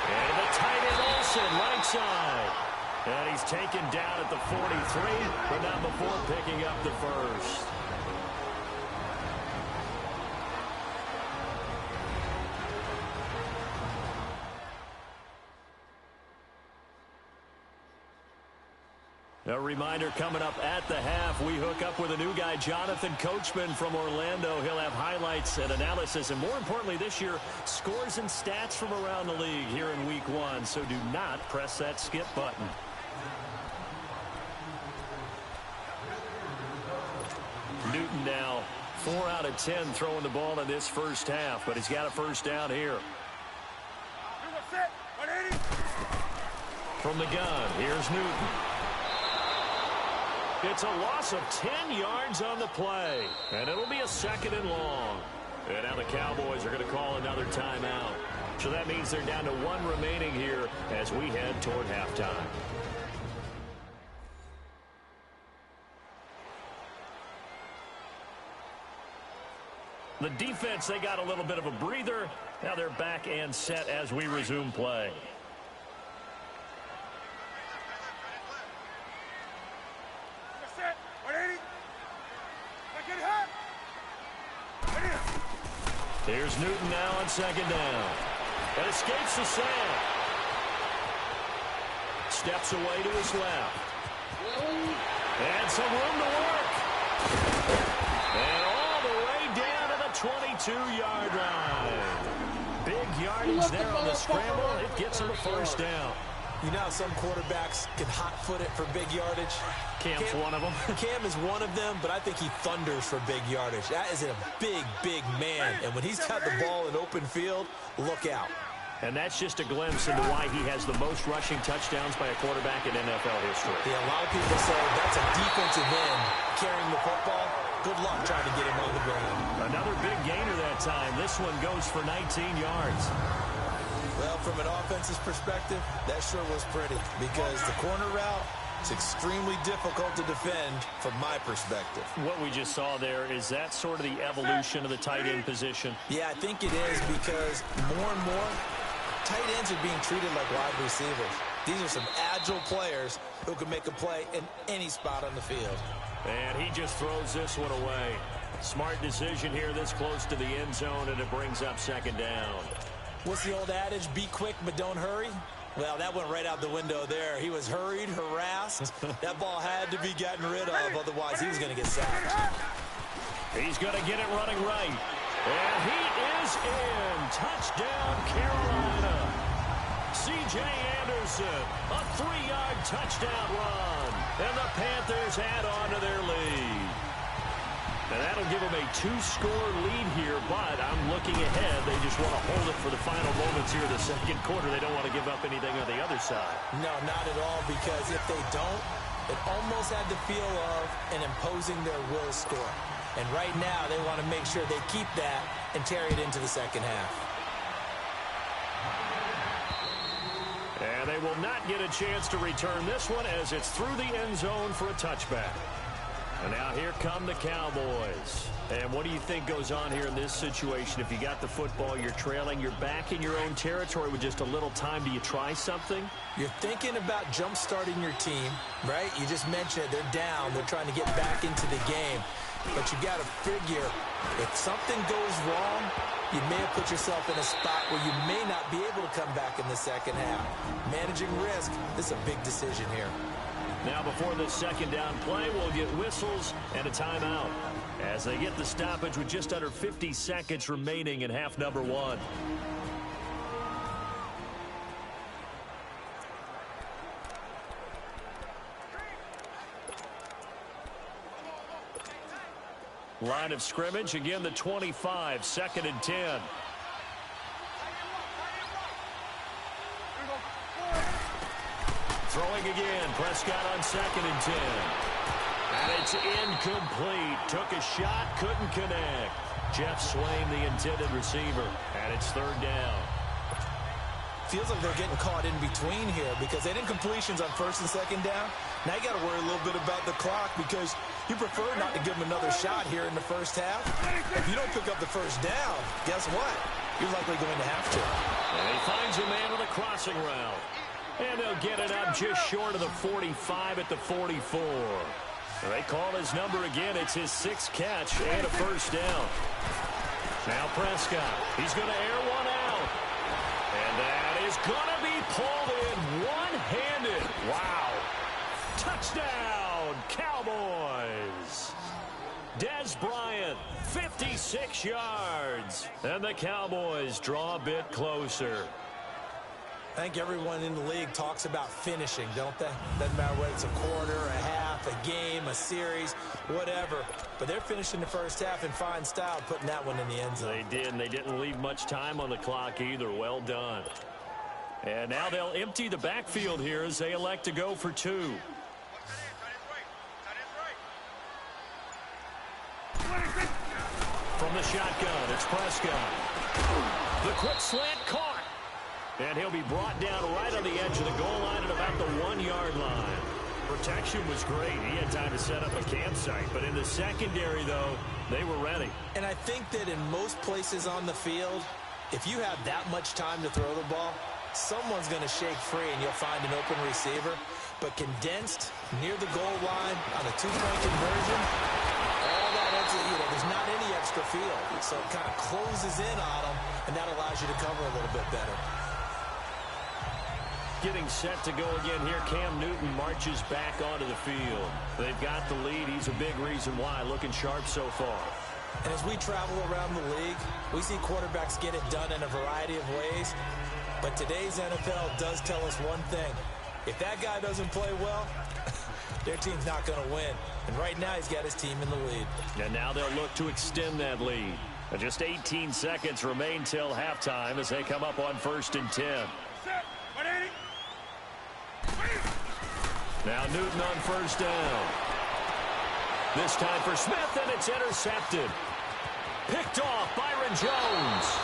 And the tight end Olsen, right side. And he's taken down at the 43, but not before picking up the first. A reminder coming up at the half, we hook up with a new guy, Jonathan Coachman from Orlando. He'll have highlights and analysis, and more importantly this year, scores and stats from around the league here in week 1. So do not press that skip button. Newton now 4 out of 10 throwing the ball in this first half, but he's got a first down here. From the gun, here's Newton. It's a loss of 10 yards on the play, and it'll be a 2nd and long. And now the Cowboys are going to call another timeout. So that means they're down to 1 remaining here as we head toward halftime. The defense, they got a little bit of a breather. Now they're back and set as we resume play. Here's Newton now on 2nd down. And escapes the sack. Steps away to his left. And some room to work. And all the way down to the 22-yard line. Big yardage there on the scramble. It gets him a first down. You know how some quarterbacks can hot-foot it for big yardage? Cam's one of them. Cam is one of them, but I think he thunders for big yardage. That is a big, big man. And when he's got the ball in open field, look out. And that's just a glimpse into why he has the most rushing touchdowns by a quarterback in NFL history. Yeah, a lot of people say that's a defensive end carrying the football. Good luck trying to get him on the ground. Another big gainer that time. This one goes for 19 yards. Well, from an offense's perspective, that sure was pretty because the corner route is extremely difficult to defend from my perspective. What we just saw there, is that sort of the evolution of the tight end position? Yeah, I think it is because more and more, tight ends are being treated like wide receivers. These are some agile players who can make a play in any spot on the field. And he just throws this one away. Smart decision here this close to the end zone, and it brings up second down. What's the old adage? Be quick, but don't hurry? Well, that went right out the window there. He was hurried, harassed. That ball had to be gotten rid of, otherwise he was going to get sacked. He's going to get it running right. And he is in. Touchdown, Carolina. C.J. Anderson, a 3-yard touchdown run. And the Panthers add on to their lead. And that'll give them a 2-score lead here, but I'm looking ahead. They just want to hold it for the final moments here of the second quarter. They don't want to give up anything on the other side. No, not at all, because if they don't, it almost had the feel of an imposing their will score. And right now, they want to make sure they keep that and carry it into the second half. And they will not get a chance to return this one as it's through the end zone for a touchback. And now here come the Cowboys. And what do you think goes on here in this situation? If you got the football, you're trailing, you're back in your own territory with just a little time. Do you try something? You're thinking about jump-starting your team, right? You just mentioned they're down. They're trying to get back into the game. But you got to figure, if something goes wrong, you may have put yourself in a spot where you may not be able to come back in the second half. Managing risk, this is a big decision here. Now before the second down play, we'll get whistles and a timeout as they get the stoppage with just under 50 seconds remaining in half number one. Line of scrimmage, again the 25, 2nd and 10. Throwing again, Prescott on 2nd and 10. And it's incomplete. Took a shot, couldn't connect. Jeff Swain, the intended receiver, and it's 3rd down. Feels like they're getting caught in between here because they didn't completions on 1st and 2nd down. Now you got to worry a little bit about the clock because you prefer not to give them another shot here in the first half. If you don't pick up the first down, guess what? You're likely going to have to. And he finds a man with a crossing route. And they'll get it up just short of the 45 at the 44. They call his number again. It's his 6th catch and a first down. Now Prescott. He's going to air one out. And that is going to be pulled in one-handed. Wow. Touchdown, Cowboys. Dez Bryant, 56 yards. And the Cowboys draw a bit closer. I think everyone in the league talks about finishing, don't they? Doesn't matter whether it's a quarter, a half, a game, a series, whatever. But they're finishing the first half in fine style, putting that one in the end zone. They did, and they didn't leave much time on the clock either. Well done. And now they'll empty the backfield here as they elect to go for 2. From the shotgun, it's Prescott. The quick slant caught. And he'll be brought down right on the edge of the goal line at about the 1-yard line. Protection was great. He had time to set up a campsite. But in the secondary, though, they were ready. And I think that in most places on the field, if you have that much time to throw the ball, someone's going to shake free and you'll find an open receiver. But condensed near the goal line on a 2-point conversion, all that extra, there's not any extra field. So it kind of closes in on them, and that allows you to cover a little bit better. Getting set to go again here. Cam Newton marches back onto the field. They've got the lead. He's a big reason why. Looking sharp so far. And as we travel around the league, we see quarterbacks get it done in a variety of ways. But today's NFL does tell us one thing. If that guy doesn't play well, their team's not going to win. And right now, he's got his team in the lead. And now they'll look to extend that lead. And just 18 seconds remain till halftime as they come up on 1st and 10. Now Newton on 1st down. This time for Smith, and it's intercepted. Picked off Byron Jones.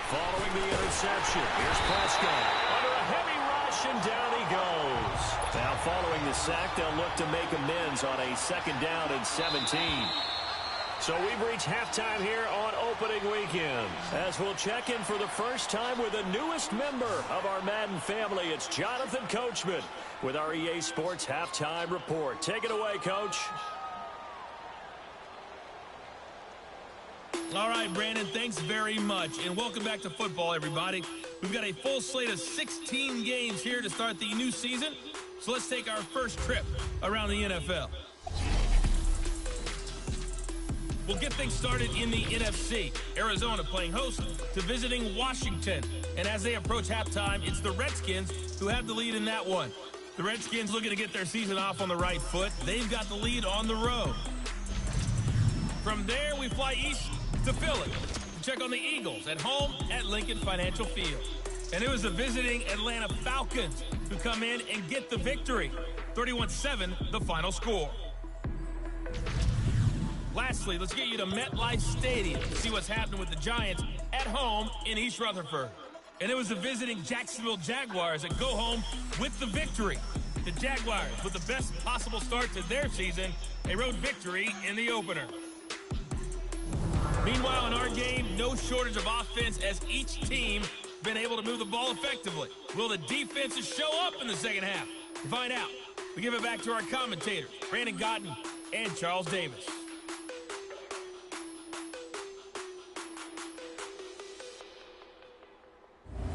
Following the interception, here's Prescott. Under a heavy rush, and down he goes. Now following the sack, they'll look to make amends on a 2nd down and 17. So we've reached halftime here on opening weekend. As we'll check in for the first time with the newest member of our Madden family, it's Jonathan Coachman with our EA Sports Halftime Report. Take it away, Coach. All right, Brandon, thanks very much. And welcome back to football, everybody. We've got a full slate of 16 games here to start the new season. So let's take our first trip around the NFL. We'll get things started in the NFC. Arizona playing host to visiting Washington. And as they approach halftime, it's the Redskins who have the lead in that one. The Redskins looking to get their season off on the right foot. They've got the lead on the road. From there, we fly east to Philly to check on the Eagles at home at Lincoln Financial Field. And it was the visiting Atlanta Falcons who come in and get the victory. 31-7, the final score. Lastly, let's get you to MetLife Stadium to see what's happening with the Giants at home in East Rutherford. And it was the visiting Jacksonville Jaguars that go home with the victory. The Jaguars, with the best possible start to their season, a road victory in the opener. Meanwhile, in our game, no shortage of offense as each team been able to move the ball effectively. Will the defenses show up in the second half? To find out, we give it back to our commentators, Brandon Gaudin and Charles Davis.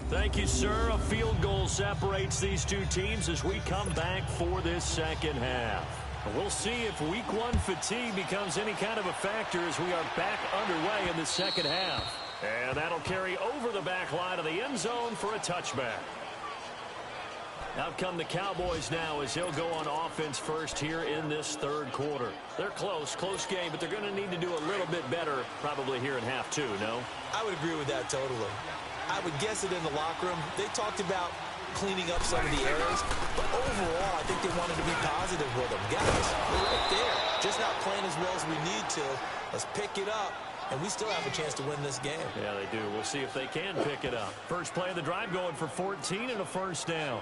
Thank you, sir. A field goal separates these two teams as we come back for this second half. We'll see if week one fatigue becomes any kind of a factor as we are back underway in the second half. And that'll carry over the back line of the end zone for a touchback. Out come the Cowboys now as they'll go on offense first here in this third quarter. They're close game, but they're going to need to do a little bit better probably here in half two, no? I would agree with that totally. I would guess it in the locker room. They talked about cleaning up some of the errors, but overall, I think they wanted to be positive with them. Guys, we're right there. Just not playing as well as we need to. Let's pick it up, and we still have a chance to win this game. Yeah, they do. We'll see if they can pick it up. First play of the drive going for 14 and a first down.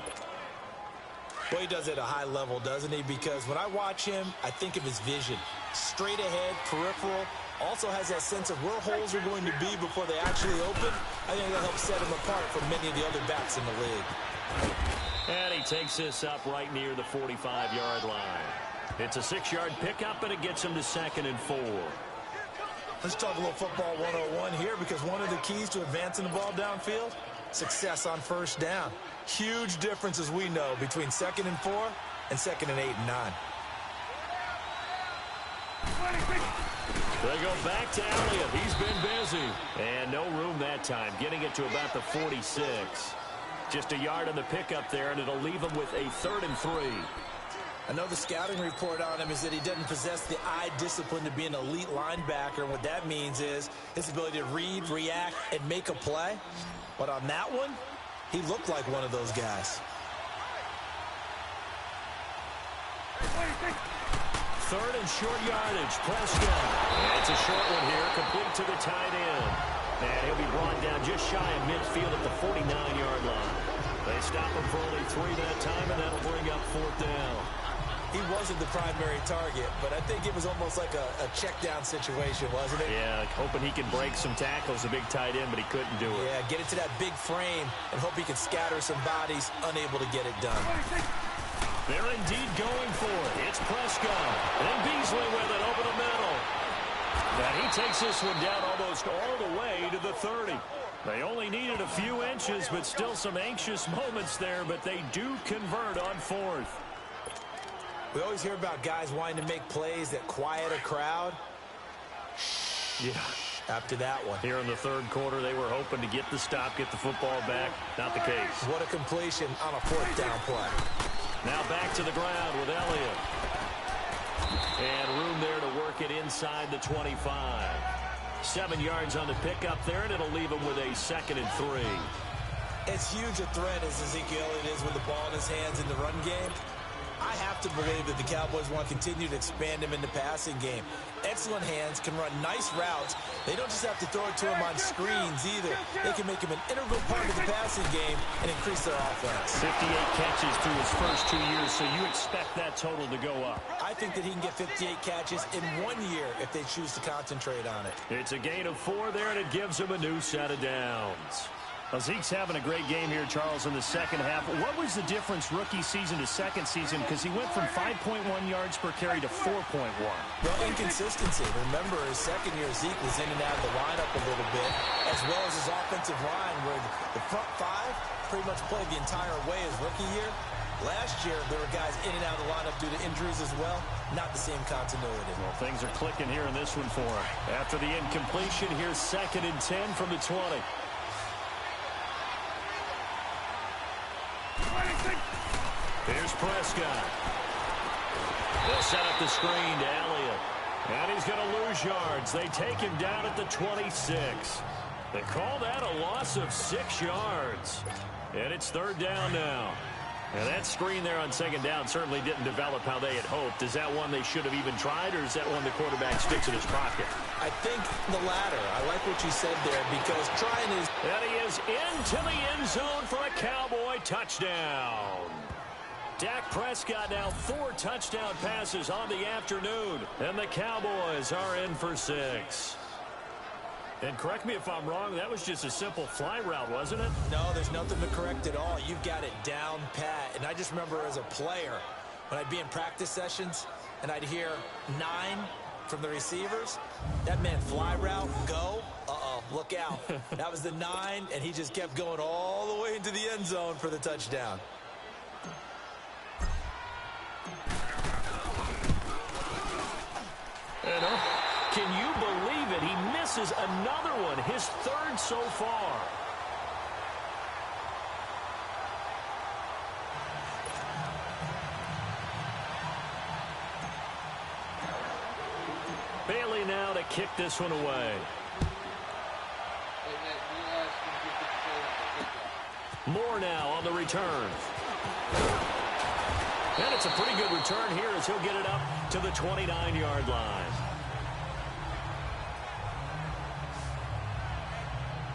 Well, he does it at a high level, doesn't he? Because when I watch him, I think of his vision. Straight ahead, peripheral. Also has that sense of where holes are going to be before they actually open. I think that helps set him apart from many of the other backs in the league. And he takes this up right near the 45-yard line. It's a 6-yard pickup, and it gets him to 2nd and 4. Let's talk a little football 101 here, because one of the keys to advancing the ball downfield, success on first down. Huge difference, as we know, between 2nd and 4 and 2nd and 8 and 9. They go back to Elliott. He's been busy. And no room that time, getting it to about the 46. Just a yard on the pickup there, and it'll leave him with a 3rd and 3. I know the scouting report on him is that he doesn't possess the eye discipline to be an elite linebacker. What that means is his ability to read, react, and make a play. But on that one, he looked like one of those guys. 3rd and short yardage. Prescott. And it's a short one here, complete to the tight end. And he'll be brought down just shy of midfield at the 49-yard line. They stop him for only 3 that time, and that'll bring up 4th down. He wasn't the primary target, but I think it was almost like a check-down situation, wasn't it? Yeah, hoping he could break some tackles, a big tight end, but he couldn't do it. Yeah, get into that big frame and hope he can scatter some bodies, unable to get it done. They're indeed going for it. It's Prescott. And Beasley with it over the middle. And he takes this one down almost all the way to the 30. They only needed a few inches, but still some anxious moments there, but they do convert on 4th. We always hear about guys wanting to make plays that quiet a crowd. Yeah. After that one. Here in the 3rd quarter, they were hoping to get the stop, get the football back. Not the case. What a completion on a 4th down play. Now back to the ground with Elliott. And room there to work it inside the 25. 7 yards on the pickup there, and it'll leave him with a 2nd and 3. As huge a threat as Ezekiel Elliott is with the ball in his hands in the run game, I have to believe that the Cowboys want to continue to expand him in the passing game. Excellent hands, can run nice routes. They don't just have to throw it to him on screens either. They can make him an integral part of the passing game and increase their offense. 58 catches through his first 2 years, so you expect that total to go up. I think that he can get 58 catches in 1 year if they choose to concentrate on it. It's a gain of 4 there, and it gives him a new set of downs. Zeke's having a great game here, Charles, in the second half. What was the difference rookie season to second season? Because he went from 5.1 yards per carry to 4.1. Well, inconsistency. Remember, his second year, Zeke was in and out of the lineup a little bit, as well as his offensive line, where the front 5 pretty much played the entire way his rookie year. Last year, there were guys in and out of the lineup due to injuries as well. Not the same continuity. Well, things are clicking here in this one for him. After the incompletion, here's 2nd and 10 from the 20. Here's Prescott. They'll set up the screen to Elliott. And he's going to lose yards. They take him down at the 26. They call that a loss of 6 yards. And it's 3rd down now. And that screen there on 2nd down certainly didn't develop how they had hoped. Is that one they should have even tried, or is that one the quarterback sticks in his pocket? I think the latter. I like what you said there, because trying is... And he is into the end zone for a Cowboy touchdown. Dak Prescott now 4 touchdown passes on the afternoon, and the Cowboys are in for 6. And correct me if I'm wrong, that was just a simple fly route, wasn't it? No, there's nothing to correct at all. You've got it down pat. And I just remember as a player, when I'd be in practice sessions and I'd hear 9 from the receivers, that meant fly route, go, look out. That was the 9, and he just kept going all the way into the end zone for the touchdown. And can you believe it? He misses another one, his 3rd so far. Bailey now to kick this one away. Moore now on the return. And it's a pretty good return here as he'll get it up to the 29-yard line.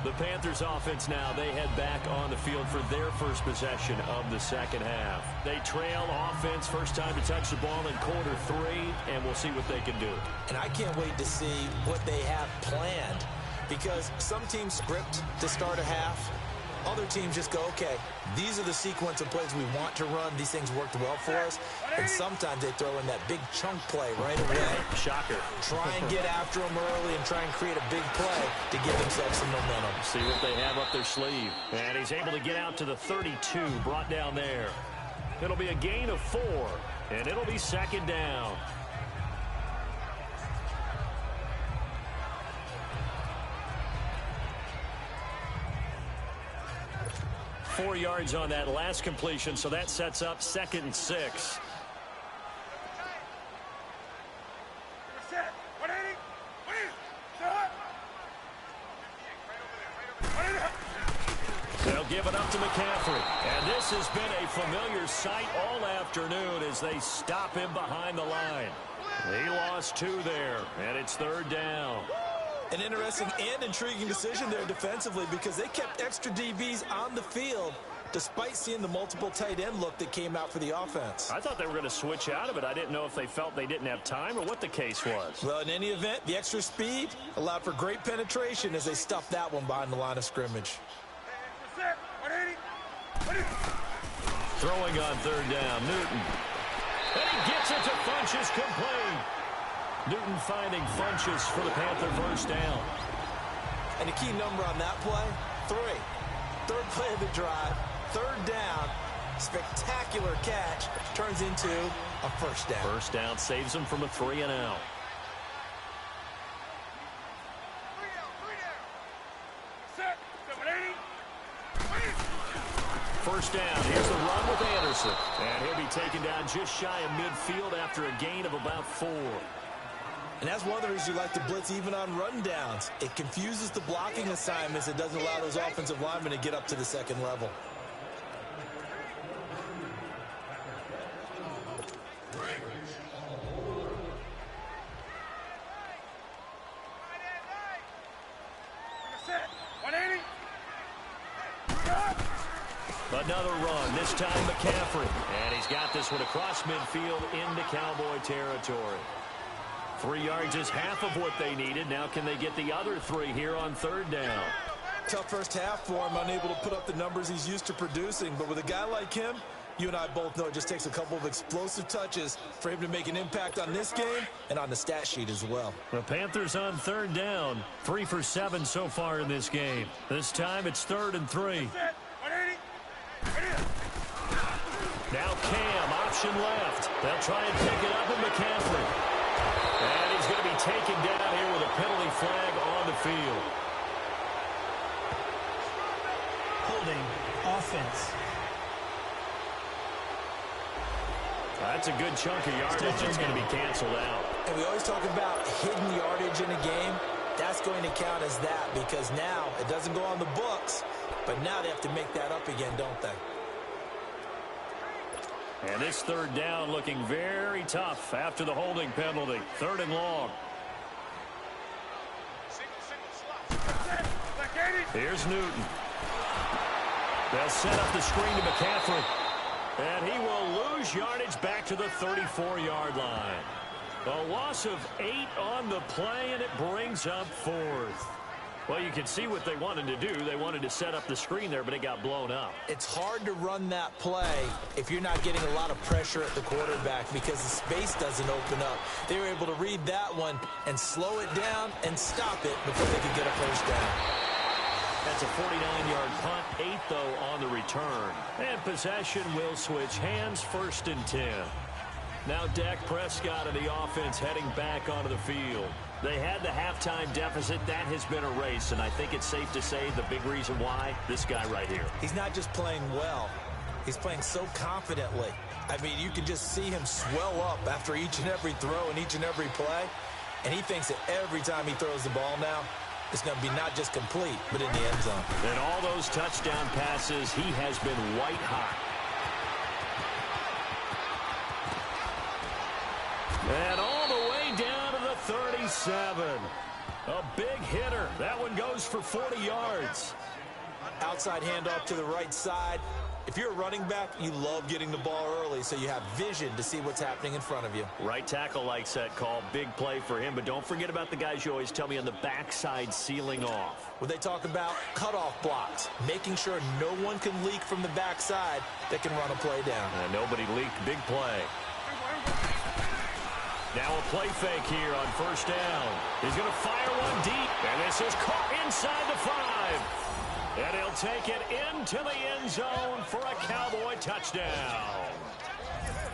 The Panthers offense now, they head back on the field for their first possession of the second half. They trail offense, first time to touch the ball in quarter 3, and we'll see what they can do. And I can't wait to see what they have planned, because some teams script to start a half. Other teams just go, okay, these are the sequence of plays we want to run. These things worked well for us. And sometimes they throw in that big chunk play right away. Shocker. Try and get after them early and try and create a big play to give themselves some momentum. See what they have up their sleeve. And he's able to get out to the 32, brought down there. It'll be a gain of 4, and it'll be 2nd down. Four yards on that last completion, so that sets up 2nd and 6. They'll give it up to McCaffrey. And this has been a familiar sight all afternoon as they stop him behind the line. He lost 2 there, and it's 3rd down. An interesting and intriguing decision there defensively, because they kept extra DBs on the field despite seeing the multiple tight end look that came out for the offense. I thought they were going to switch out of it. I didn't know if they felt they didn't have time or what the case was. Well, in any event, the extra speed allowed for great penetration as they stuffed that one behind the line of scrimmage. Throwing on third down, Newton. And he gets it to Funchess, complete. Newton finding Funchess for the Panther first down. And the key number on that play, 3. Third play of the drive, third down, spectacular catch, turns into a first down. First down saves him from a 3-and-out. First down. Here's the run with Anderson. And he'll be taken down just shy of midfield after a gain of about 4. And that's one of the reasons you like to blitz even on run downs. It confuses the blocking assignments. It doesn't allow those offensive linemen to get up to the second level. Another run, this time McCaffrey. And he's got this one across midfield into Cowboy territory. 3 yards is half of what they needed. Now can they get the other 3 here on third down? Tough first half for him, unable to put up the numbers he's used to producing. But with a guy like him, you and I both know it just takes a couple of explosive touches for him to make an impact on this game and on the stat sheet as well. The Panthers on third down. 3 for 7 so far in this game. This time it's 3rd and 3. Now Cam, option left. They'll try and pick it up in McCaffrey. And he's going to be taken down here with a penalty flag on the field. Holding offense. That's a good chunk of yardage that's going to be canceled out. And we always talk about hidden yardage in a game. That's going to count as that because now it doesn't go on the books, but now they have to make that up again, don't they? And this third down looking very tough after the holding penalty. 3rd and long. Here's Newton. They'll set up the screen to McCaffrey. And he will lose yardage back to the 34-yard line. A loss of 8 on the play, and it brings up 4th. Well, you can see what they wanted to do. They wanted to set up the screen there, but it got blown up. It's hard to run that play if you're not getting a lot of pressure at the quarterback because the space doesn't open up. They were able to read that one and slow it down and stop it before they could get a first down. That's a 49-yard punt, 8 though on the return. And possession will switch hands, 1st and 10. Now Dak Prescott and the offense heading back onto the field. They had the halftime deficit. That has been erased, and I think it's safe to say the big reason why, this guy right here. He's not just playing well. He's playing so confidently. I mean, you can just see him swell up after each and every throw and each and every play, and he thinks that every time he throws the ball now, it's going to be not just complete, but in the end zone. And all those touchdown passes, he has been white hot. And all the way down to the 37. A big hitter. That one goes for 40 yards. Outside handoff to the right side. If you're a running back, you love getting the ball early so you have vision to see what's happening in front of you. Right tackle likes that call. Big play for him. But don't forget about the guys you always tell me on the backside sealing off. When they talk about cutoff blocks, making sure no one can leak from the backside that can run a play down. And nobody leaked. Big play. Now a play fake here on first down. He's going to fire one deep. And this is caught inside the 5. And he'll take it into the end zone for a Cowboy touchdown.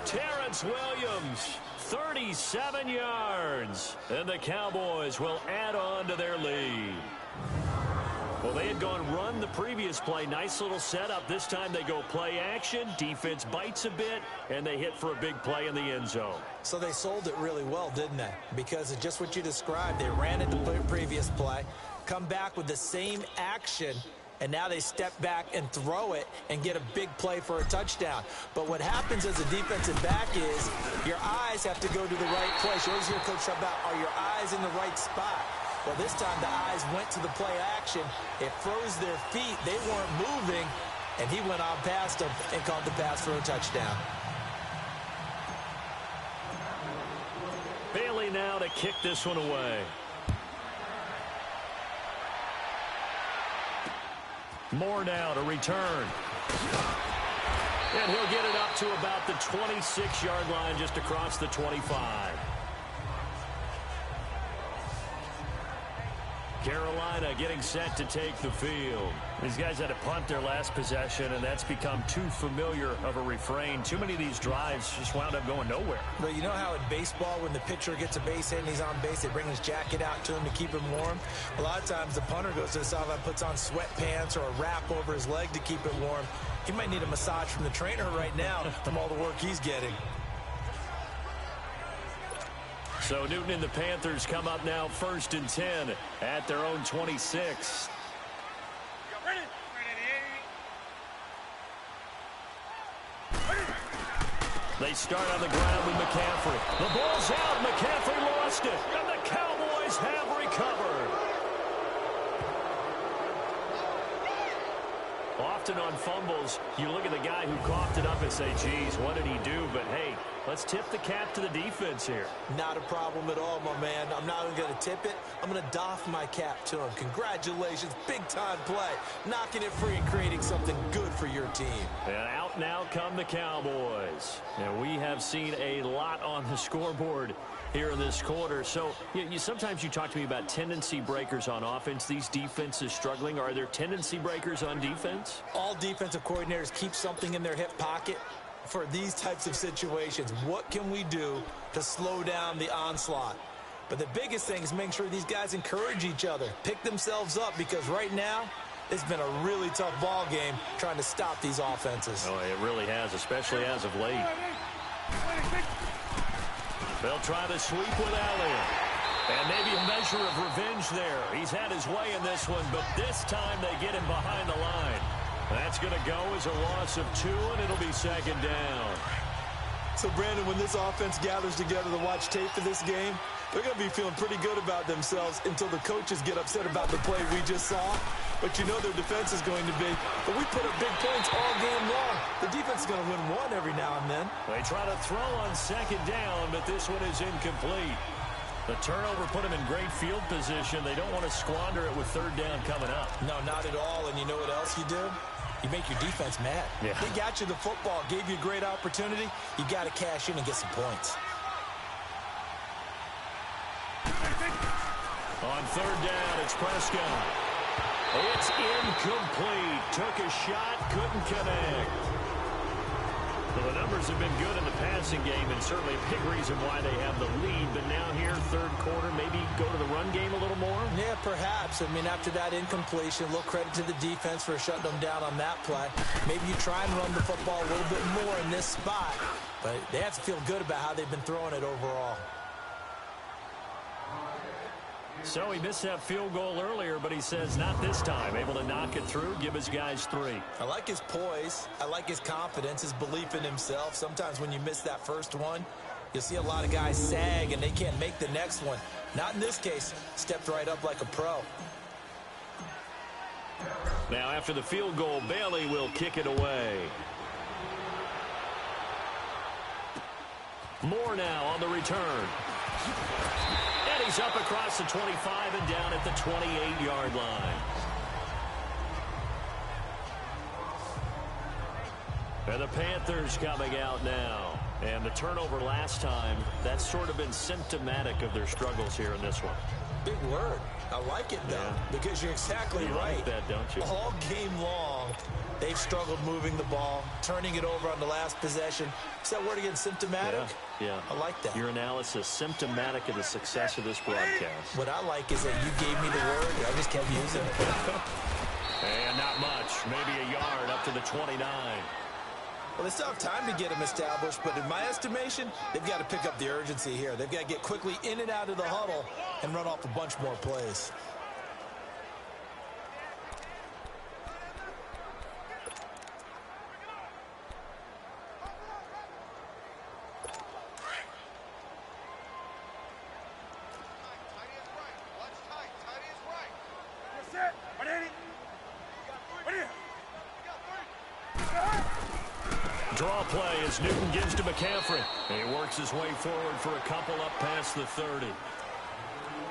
Terrence Williams, 37 yards. And the Cowboys will add on to their lead. Well, they had gone run the previous play. Nice little setup. This time they go play action. Defense bites a bit, and they hit for a big play in the end zone. So they sold it really well, didn't they? Because of just what you described. They ran it the previous play, come back with the same action, and now they step back and throw it and get a big play for a touchdown. But what happens as a defensive back is your eyes have to go to the right place. You always hear Coach talk about, are your eyes in the right spot? Well, this time the eyes went to the play action. It froze their feet. They weren't moving, and he went on past him and caught the pass for a touchdown. Bailey now to kick this one away. Moore now to return. And he'll get it up to about the 26-yard line, just across the 25. Carolina getting set to take the field. These guys had to punt their last possession, and that's become too familiar of a refrain. Too many of these drives just wound up going nowhere. Well, you know how in baseball, when the pitcher gets a base hit and he's on base, they bring his jacket out to him to keep him warm? A lot of times the punter goes to the sideline, puts on sweatpants or a wrap over his leg to keep it warm. He might need a massage from the trainer right now from all the work he's getting. So Newton and the Panthers come up now 1st and 10 at their own 26. They start on the ground with McCaffrey. The ball's out. McCaffrey lost it. And the Cowboys have recovered. Often on fumbles, you look at the guy who coughed it up and say, geez, what did he do? But, hey, let's tip the cap to the defense here. Not a problem at all, my man. I'm not even going to tip it. I'm going to doff my cap to him. Congratulations. Big-time play. Knocking it free and creating something good for your team. And out now come the Cowboys. And we have seen a lot on the scoreboard here in this quarter. So sometimes you talk to me about tendency breakers on offense. These defenses struggling. Are there tendency breakers on defense? All defensive coordinators keep something in their hip pocket for these types of situations. What can we do to slow down the onslaught? But the biggest thing is make sure these guys encourage each other, pick themselves up, because right now it's been a really tough ball game trying to stop these offenses. Oh, it really has, especially as of late. They'll try the sweep with Elliott. And maybe a measure of revenge there. He's had his way in this one, but this time they get him behind the line. That's going to go as a loss of 2, and it'll be 2nd down. So, Brandon, when this offense gathers together to watch tape for this game, they're going to be feeling pretty good about themselves until the coaches get upset about the play we just saw. But you know their defense is going to be. But we put up big points all game long. The defense is going to win one every now and then. They try to throw on 2nd down, but this one is incomplete. The turnover put them in great field position. They don't want to squander it with 3rd down coming up. No, not at all. And you know what else you do? You make your defense mad. Yeah. They got you the football, gave you a great opportunity. You got to cash in and get some points. On 3rd down, it's Prescott. It's incomplete. Took a shot, couldn't connect. Well, the numbers have been good in the passing game, and certainly a big reason why they have the lead. But now here, 3rd quarter, maybe go to the run game a little more? Yeah, perhaps. I mean, after that incompletion, a little credit to the defense for shutting them down on that play. Maybe you try and run the football a little bit more in this spot. But they have to feel good about how they've been throwing it overall. So he missed that field goal earlier, but he says not this time. Able to knock it through, give his guys 3. I like his poise. I like his confidence, his belief in himself. Sometimes when you miss that first one, you'll see a lot of guys sag and they can't make the next one. Not in this case. Stepped right up like a pro. Now after the field goal, Bailey will kick it away. Moore now on the return. And he's up across the 25 and down at the 28-yard line. And the Panthers coming out now. And the turnover last time, that's sort of been symptomatic of their struggles here in this one. Big word. I like it, though, because you're exactly right. Like that, don't you? All game long, they've struggled moving the ball, turning it over on the last possession. Is that word again, symptomatic? Yeah. I like that. Your analysis, symptomatic of the success of this broadcast. What I like is that you gave me the word, I just kept using it. And not much. Maybe a yard up to the 29. Well, they still have time to get them established, but in my estimation, they've got to pick up the urgency here. They've got to get quickly in and out of the huddle and run off a bunch more plays. Draw play as Newton gives to McCaffrey. He works his way forward for a couple up past the 30.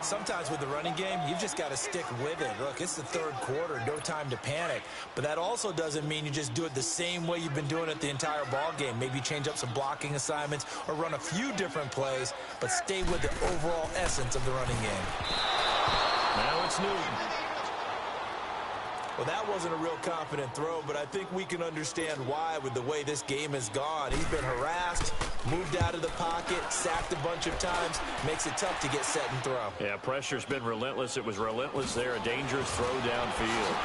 Sometimes with the running game, you've just got to stick with it. Look, it's the third quarter, no time to panic. But that also doesn't mean you just do it the same way you've been doing it the entire ball game. Maybe change up some blocking assignments or run a few different plays, but stay with the overall essence of the running game. Now it's Newton. Well, that wasn't a real confident throw, but I think we can understand why with the way this game has gone. He's been harassed, moved out of the pocket, sacked a bunch of times. Makes it tough to get set and throw. Yeah, pressure's been relentless. It was relentless there. A dangerous throw downfield.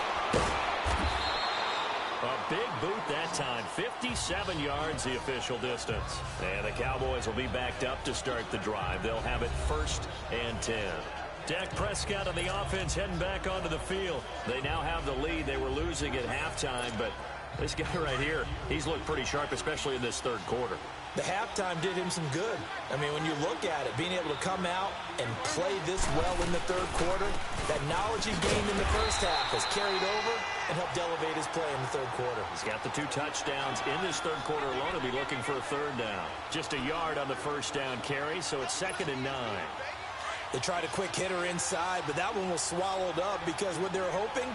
A big boot that time. 57 yards the official distance. And the Cowboys will be backed up to start the drive. They'll have it 1st and 10. Dak Prescott on the offense heading back onto the field. They now have the lead. They were losing at halftime, but this guy right here, he's looked pretty sharp, especially in this third quarter. The halftime did him some good. I mean, when you look at it, being able to come out and play this well in the third quarter, that knowledge he gained in the first half has carried over and helped elevate his play in the third quarter. He's got the 2 touchdowns in this third quarter alone. He'll be looking for a third down. Just a yard on the first down carry, so it's 2nd and 9. They tried a quick hitter inside, but that one was swallowed up because what they're hoping,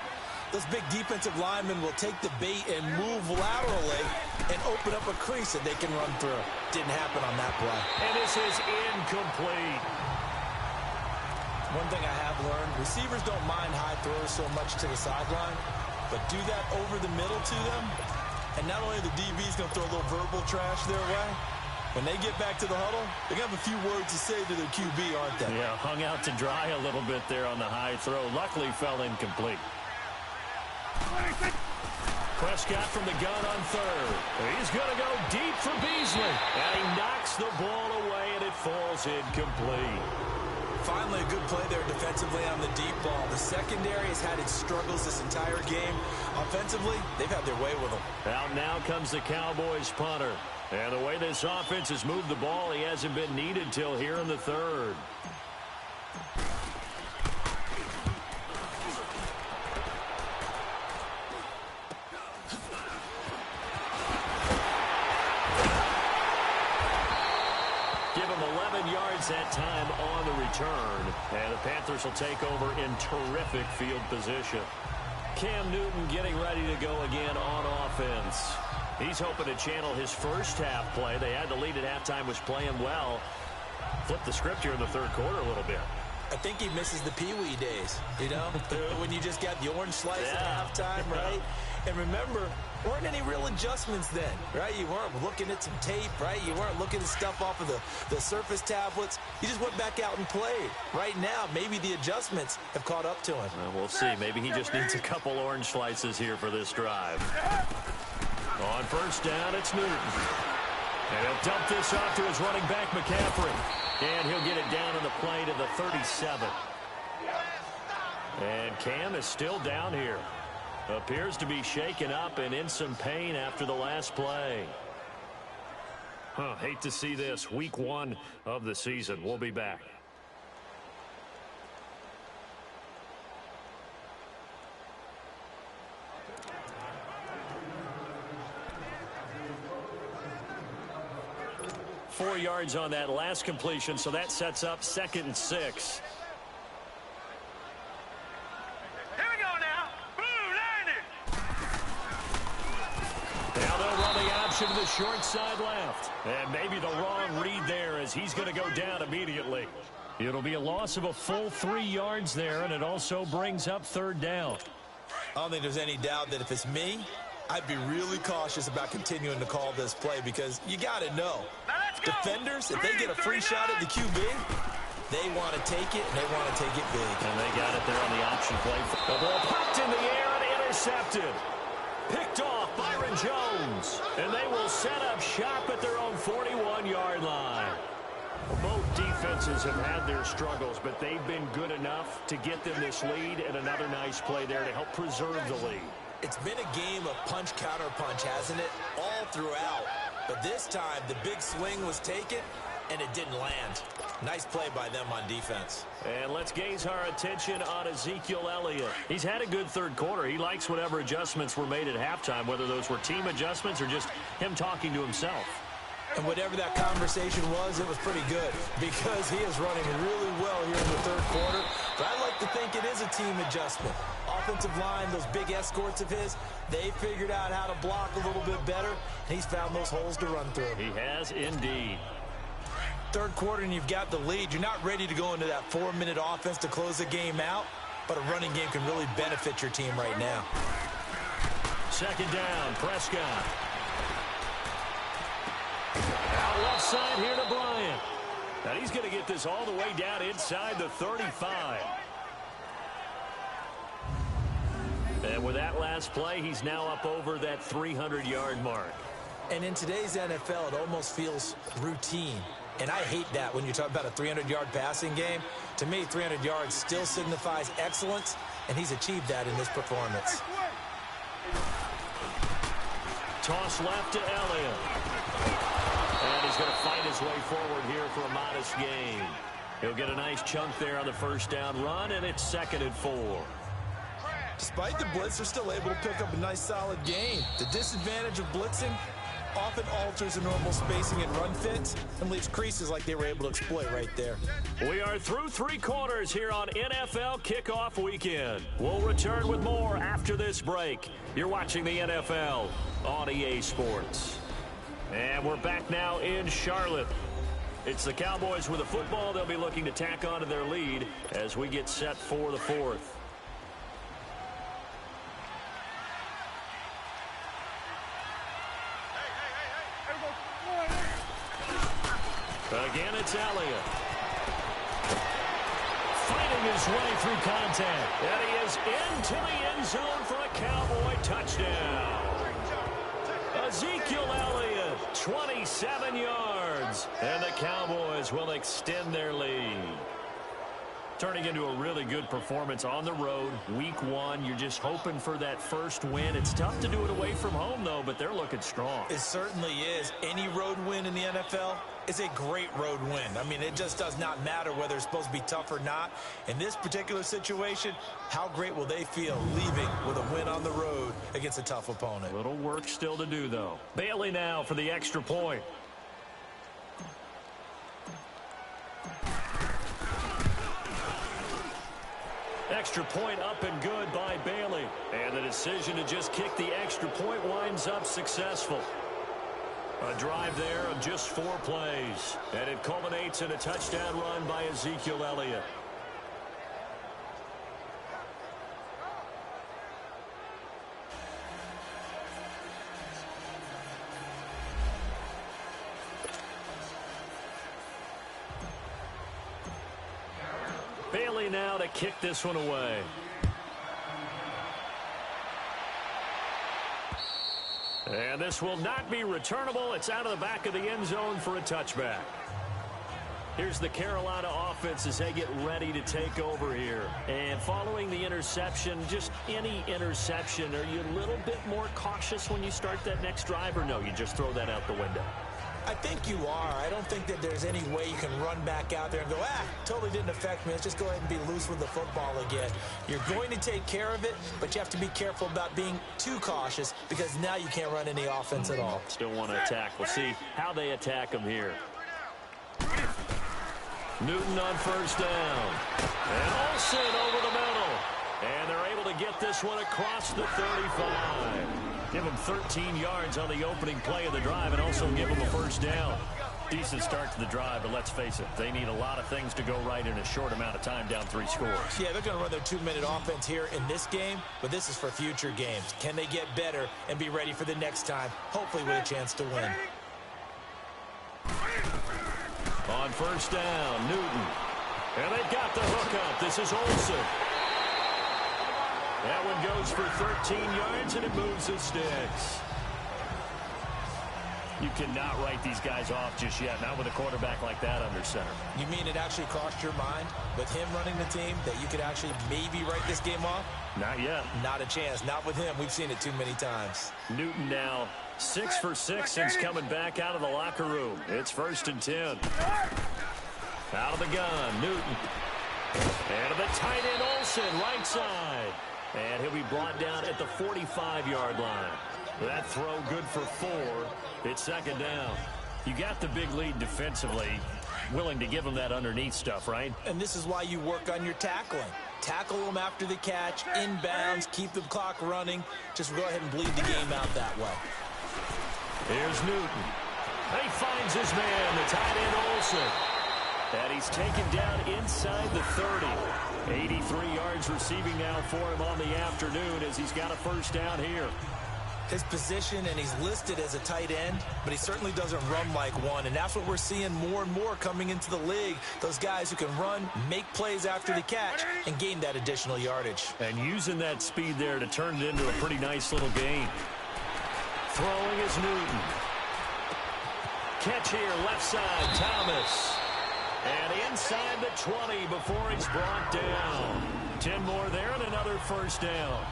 those big defensive linemen will take the bait and move laterally and open up a crease that they can run through. Didn't happen on that play. And this is incomplete. One thing I have learned, receivers don't mind high throws so much to the sideline, but do that over the middle to them, and not only the DB's going to throw a little verbal trash their way, when they get back to the huddle, they're going to have a few words to say to their QB, aren't they? Yeah, hung out to dry a little bit there on the high throw. Luckily fell incomplete. Prescott from the gun on third. He's going to go deep for Beasley. And he knocks the ball away, and it falls incomplete. Finally, a good play there defensively on the deep ball. The secondary has had its struggles this entire game. Offensively, they've had their way with them. Out now comes the Cowboys punter. And the way this offense has moved the ball, he hasn't been needed till here in the third. Give him 11 yards that time on the return. And the Panthers will take over in terrific field position. Cam Newton getting ready to go again on offense. He's hoping to channel his first half play. They had the lead at halftime, was playing well. Flip the script here in the third quarter a little bit. I think he misses the Pee-wee days, you know, when you just got the orange slice at halftime, right? And remember, weren't any real adjustments then, right? You weren't looking at some tape, right? You weren't looking at stuff off of the Surface tablets. You just went back out and played. Right now, maybe the adjustments have caught up to him. Well, we'll see. Maybe he just needs a couple orange slices here for this drive. On first down, it's Newton. And he'll dump this off to his running back, McCaffrey. And he'll get it down on the play to the 37. And Cam is still down here. Appears to be shaken up and in some pain after the last play. Hate to see this. Week 1 of the season. We'll be back. Four yards on that last completion, so that sets up 2nd and 6. Here we go now. Blue landing. Now they'll run the option to the short side left. And maybe the wrong read there as he's going to go down immediately. It'll be a loss of a full 3 yards there, and it also brings up 3rd down. I don't think there's any doubt that if it's me, I'd be really cautious about continuing to call this play because you got to know. Defenders, if they get a free shot at the QB, they want to take it, and they want to take it big. And they got it there on the option play. The ball popped in the air and intercepted. Picked off Byron Jones. And they will set up shop at their own 41-yard line. Both defenses have had their struggles, but they've been good enough to get them this lead, and another nice play there to help preserve the lead. It's been a game of punch-counter-punch, hasn't it? All throughout. But this time, the big swing was taken, and it didn't land. Nice play by them on defense. And let's gaze our attention on Ezekiel Elliott. He's had a good third quarter. He likes whatever adjustments were made at halftime, whether those were team adjustments or just him talking to himself. And whatever that conversation was, it was pretty good because he is running really well here in the third quarter. But I like to think it is a team adjustment. Offensive line, those big escorts of his, they figured out how to block a little bit better, and he's found those holes to run through. He has indeed. Third quarter and you've got the lead. You're not ready to go into that 4-minute offense to close the game out, but a running game can really benefit your team right now. Second down, Prescott. Out left side here to Bryant. And he's going to get this all the way down inside the 35. And with that last play, he's now up over that 300-yard mark. And in today's NFL, it almost feels routine. And I hate that when you talk about a 300-yard passing game. To me, 300 yards still signifies excellence, and he's achieved that in this performance. Toss left to Elliott. And he's going to fight his way forward here for a modest gain. He'll get a nice chunk there on the first down run, and it's 2nd and 4. Despite the blitz, they're still able to pick up a nice solid gain. The disadvantage of blitzing often alters the normal spacing and run fits and leaves creases like they were able to exploit right there. We are through 3 quarters here on NFL Kickoff Weekend. We'll return with more after this break. You're watching the NFL on EA Sports. And we're back now in Charlotte. It's the Cowboys with the football. They'll be looking to tack on to their lead as we get set for the 4th. Again, it's Elliott. Fighting his way through contact. And he is into the end zone for a Cowboy touchdown. Ezekiel Elliott, 27 yards. And the Cowboys will extend their lead. Turning into a really good performance on the road. Week 1, you're just hoping for that first win. It's tough to do it away from home, though, but they're looking strong. It certainly is. Any road win in the NFL is a great road win. I mean, it just does not matter whether it's supposed to be tough or not. In this particular situation, how great will they feel leaving with a win on the road against a tough opponent? A little work still to do, though. Bailey now for the extra point. Extra point up and good by Bailey. And the decision to just kick the extra point winds up successful. A drive there of just 4 plays. And it culminates in a touchdown run by Ezekiel Elliott. Bailey now to kick this one away. And this will not be returnable. It's out of the back of the end zone for a touchback. Here's the Carolina offense as they get ready to take over here. And following the interception, just any interception, are you a little bit more cautious when you start that next drive, or no, you just throw that out the window? I think you are. I don't think that there's any way you can run back out there and go, totally didn't affect me. Let's just go ahead and be loose with the football again. You're going to take care of it, but you have to be careful about being too cautious because now you can't run any offense at all. Still want to attack. We'll see how they attack them here. Newton on first down. And Olsen over the middle. And they're able to get this one across the 35. Give them 13 yards on the opening play of the drive and also give them a first down. Decent start to the drive, but let's face it, they need a lot of things to go right in a short amount of time, down 3 scores. Yeah, they're going to run their 2-minute offense here in this game, but this is for future games. Can they get better and be ready for the next time, hopefully with a chance to win? On first down, Newton. And they've got the hook up. This is Olsen. That one goes for 13 yards, and it moves the sticks. You cannot write these guys off just yet, not with a quarterback like that under center. You mean it actually crossed your mind with him running the team that you could actually maybe write this game off? Not yet. Not a chance. Not with him. We've seen it too many times. Newton now 6 for 6 since coming back out of the locker room. It's 1st and 10. Out of the gun, Newton. And to the tight end, Olsen, right side. And he'll be brought down at the 45-yard line. That throw good for 4. It's second down. You got the big lead defensively. Willing to give them that underneath stuff, right? And this is why you work on your tackling. Tackle them after the catch, inbounds, keep the clock running. Just go ahead and bleed the game out that way. Here's Newton. He finds his man, the tight end Olsen. And he's taken down inside the 30. 83 yards receiving now for him on the afternoon as he's got a first down here. His position, and he's listed as a tight end, but he certainly doesn't run like one, and that's what we're seeing more and more coming into the league. Those guys who can run, make plays after the catch, and gain that additional yardage. And using that speed there to turn it into a pretty nice little gain. Throwing is Newton. Catch here, left side, Thomas. And inside the 20 before he's brought down. 10 more there and another first down.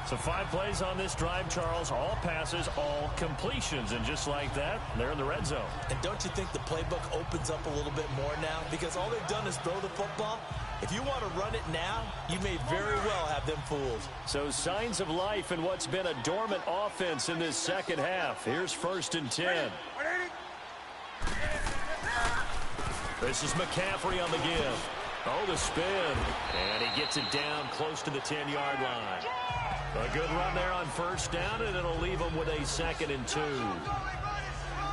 So 5 plays on this drive, Charles. All passes, all completions. And just like that, they're in the red zone. And don't you think the playbook opens up a little bit more now? Because all they've done is throw the football. If you want to run it now, you may very well have them fooled. So signs of life in what's been a dormant offense in this second half. Here's 1st and 10. This is McCaffrey on the give. Oh, the spin. And he gets it down close to the 10-yard line. A good run there on first down, and it'll leave them with a 2nd and 2.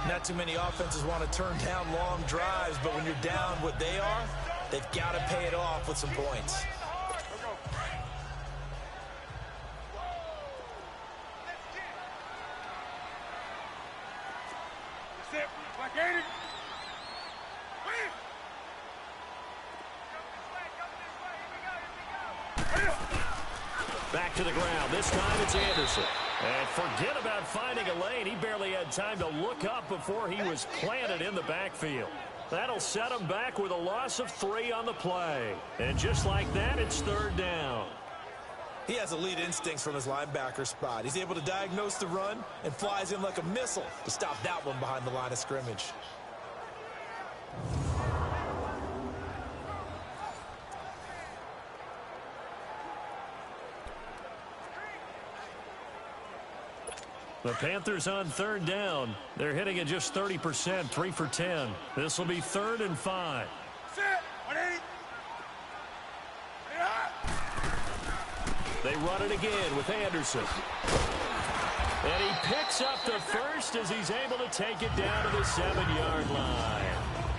Not too many offenses want to turn down long drives, but when you're down what they are, they've got to pay it off with some points. Back to the ground. This time it's Anderson. And forget about finding a lane. He barely had time to look up before he was planted in the backfield. That'll set him back with a loss of 3 on the play. And just like that, it's 3rd down. He has elite instincts from his linebacker spot. He's able to diagnose the run and flies in like a missile to stop that one behind the line of scrimmage. The Panthers on 3rd down. They're hitting at just 30%, 3 for 10. This will be 3rd and 5. They run it again with Anderson. And he picks up the first as he's able to take it down to the 7-yard line.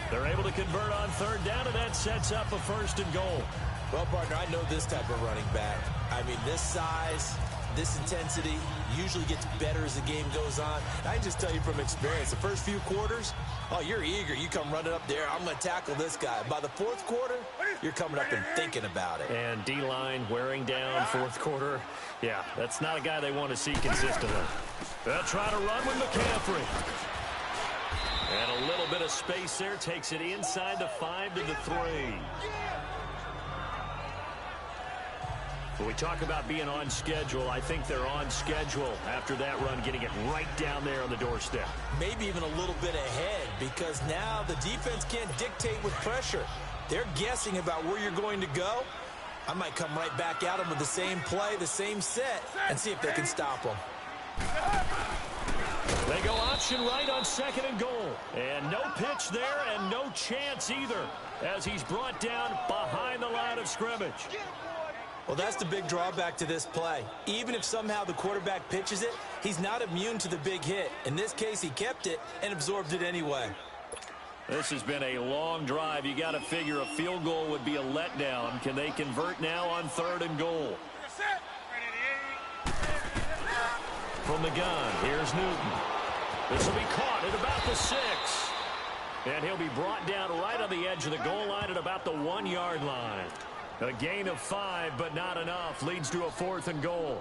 They're able to convert on 3rd down, and that sets up a 1st and goal. Well, partner, I know this type of running back. I mean, this size, this intensity usually gets better as the game goes on. And I can just tell you from experience, the first few quarters, oh, you're eager. You come running up there. I'm going to tackle this guy. By the 4th quarter, you're coming up and thinking about it. And D-line wearing down 4th quarter. Yeah, that's not a guy they want to see consistently. They'll try to run with McCaffrey. And a little bit of space there takes it inside the 5 to the 3. When we talk about being on schedule, I think they're on schedule after that run, getting it right down there on the doorstep. Maybe even a little bit ahead, because now the defense can't dictate with pressure. They're guessing about where you're going to go. I might come right back at them with the same play, the same set, and see if they can stop them. They go option right on 2nd and goal. And no pitch there and no chance either as he's brought down behind the line of scrimmage. Well, that's the big drawback to this play. Even if somehow the quarterback pitches it, he's not immune to the big hit. In this case, he kept it and absorbed it anyway. This has been a long drive. You got to figure a field goal would be a letdown. Can they convert now on 3rd and goal? From the gun, here's Newton. This will be caught at about the 6. And he'll be brought down right on the edge of the goal line at about the 1-yard line. A gain of 5, but not enough. Leads to a 4th and goal.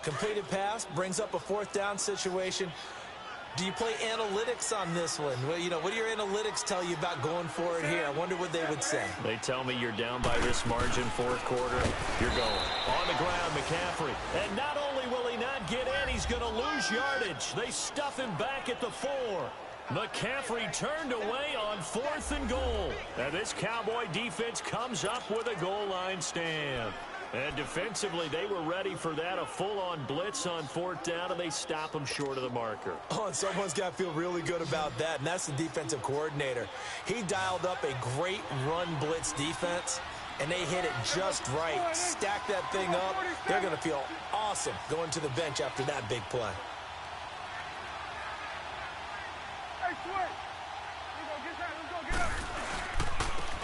Completed pass brings up a 4th down situation. Do you play analytics on this one? Well, you know, what do your analytics tell you about going for it here? I wonder what they would say. They tell me you're down by this margin, 4th quarter. You're going. On the ground, McCaffrey. And not only will he not get in, he's going to lose yardage. They stuff him back at the 4. McCaffrey turned away on 4th and goal. And this Cowboy defense comes up with a goal line stand. And defensively, they were ready for that, a full-on blitz on 4th down, and they stop them short of the marker. Oh, and someone's got to feel really good about that, and that's the defensive coordinator. He dialed up a great run blitz defense, and they hit it just right. Stack that thing up. They're going to feel awesome going to the bench after that big play.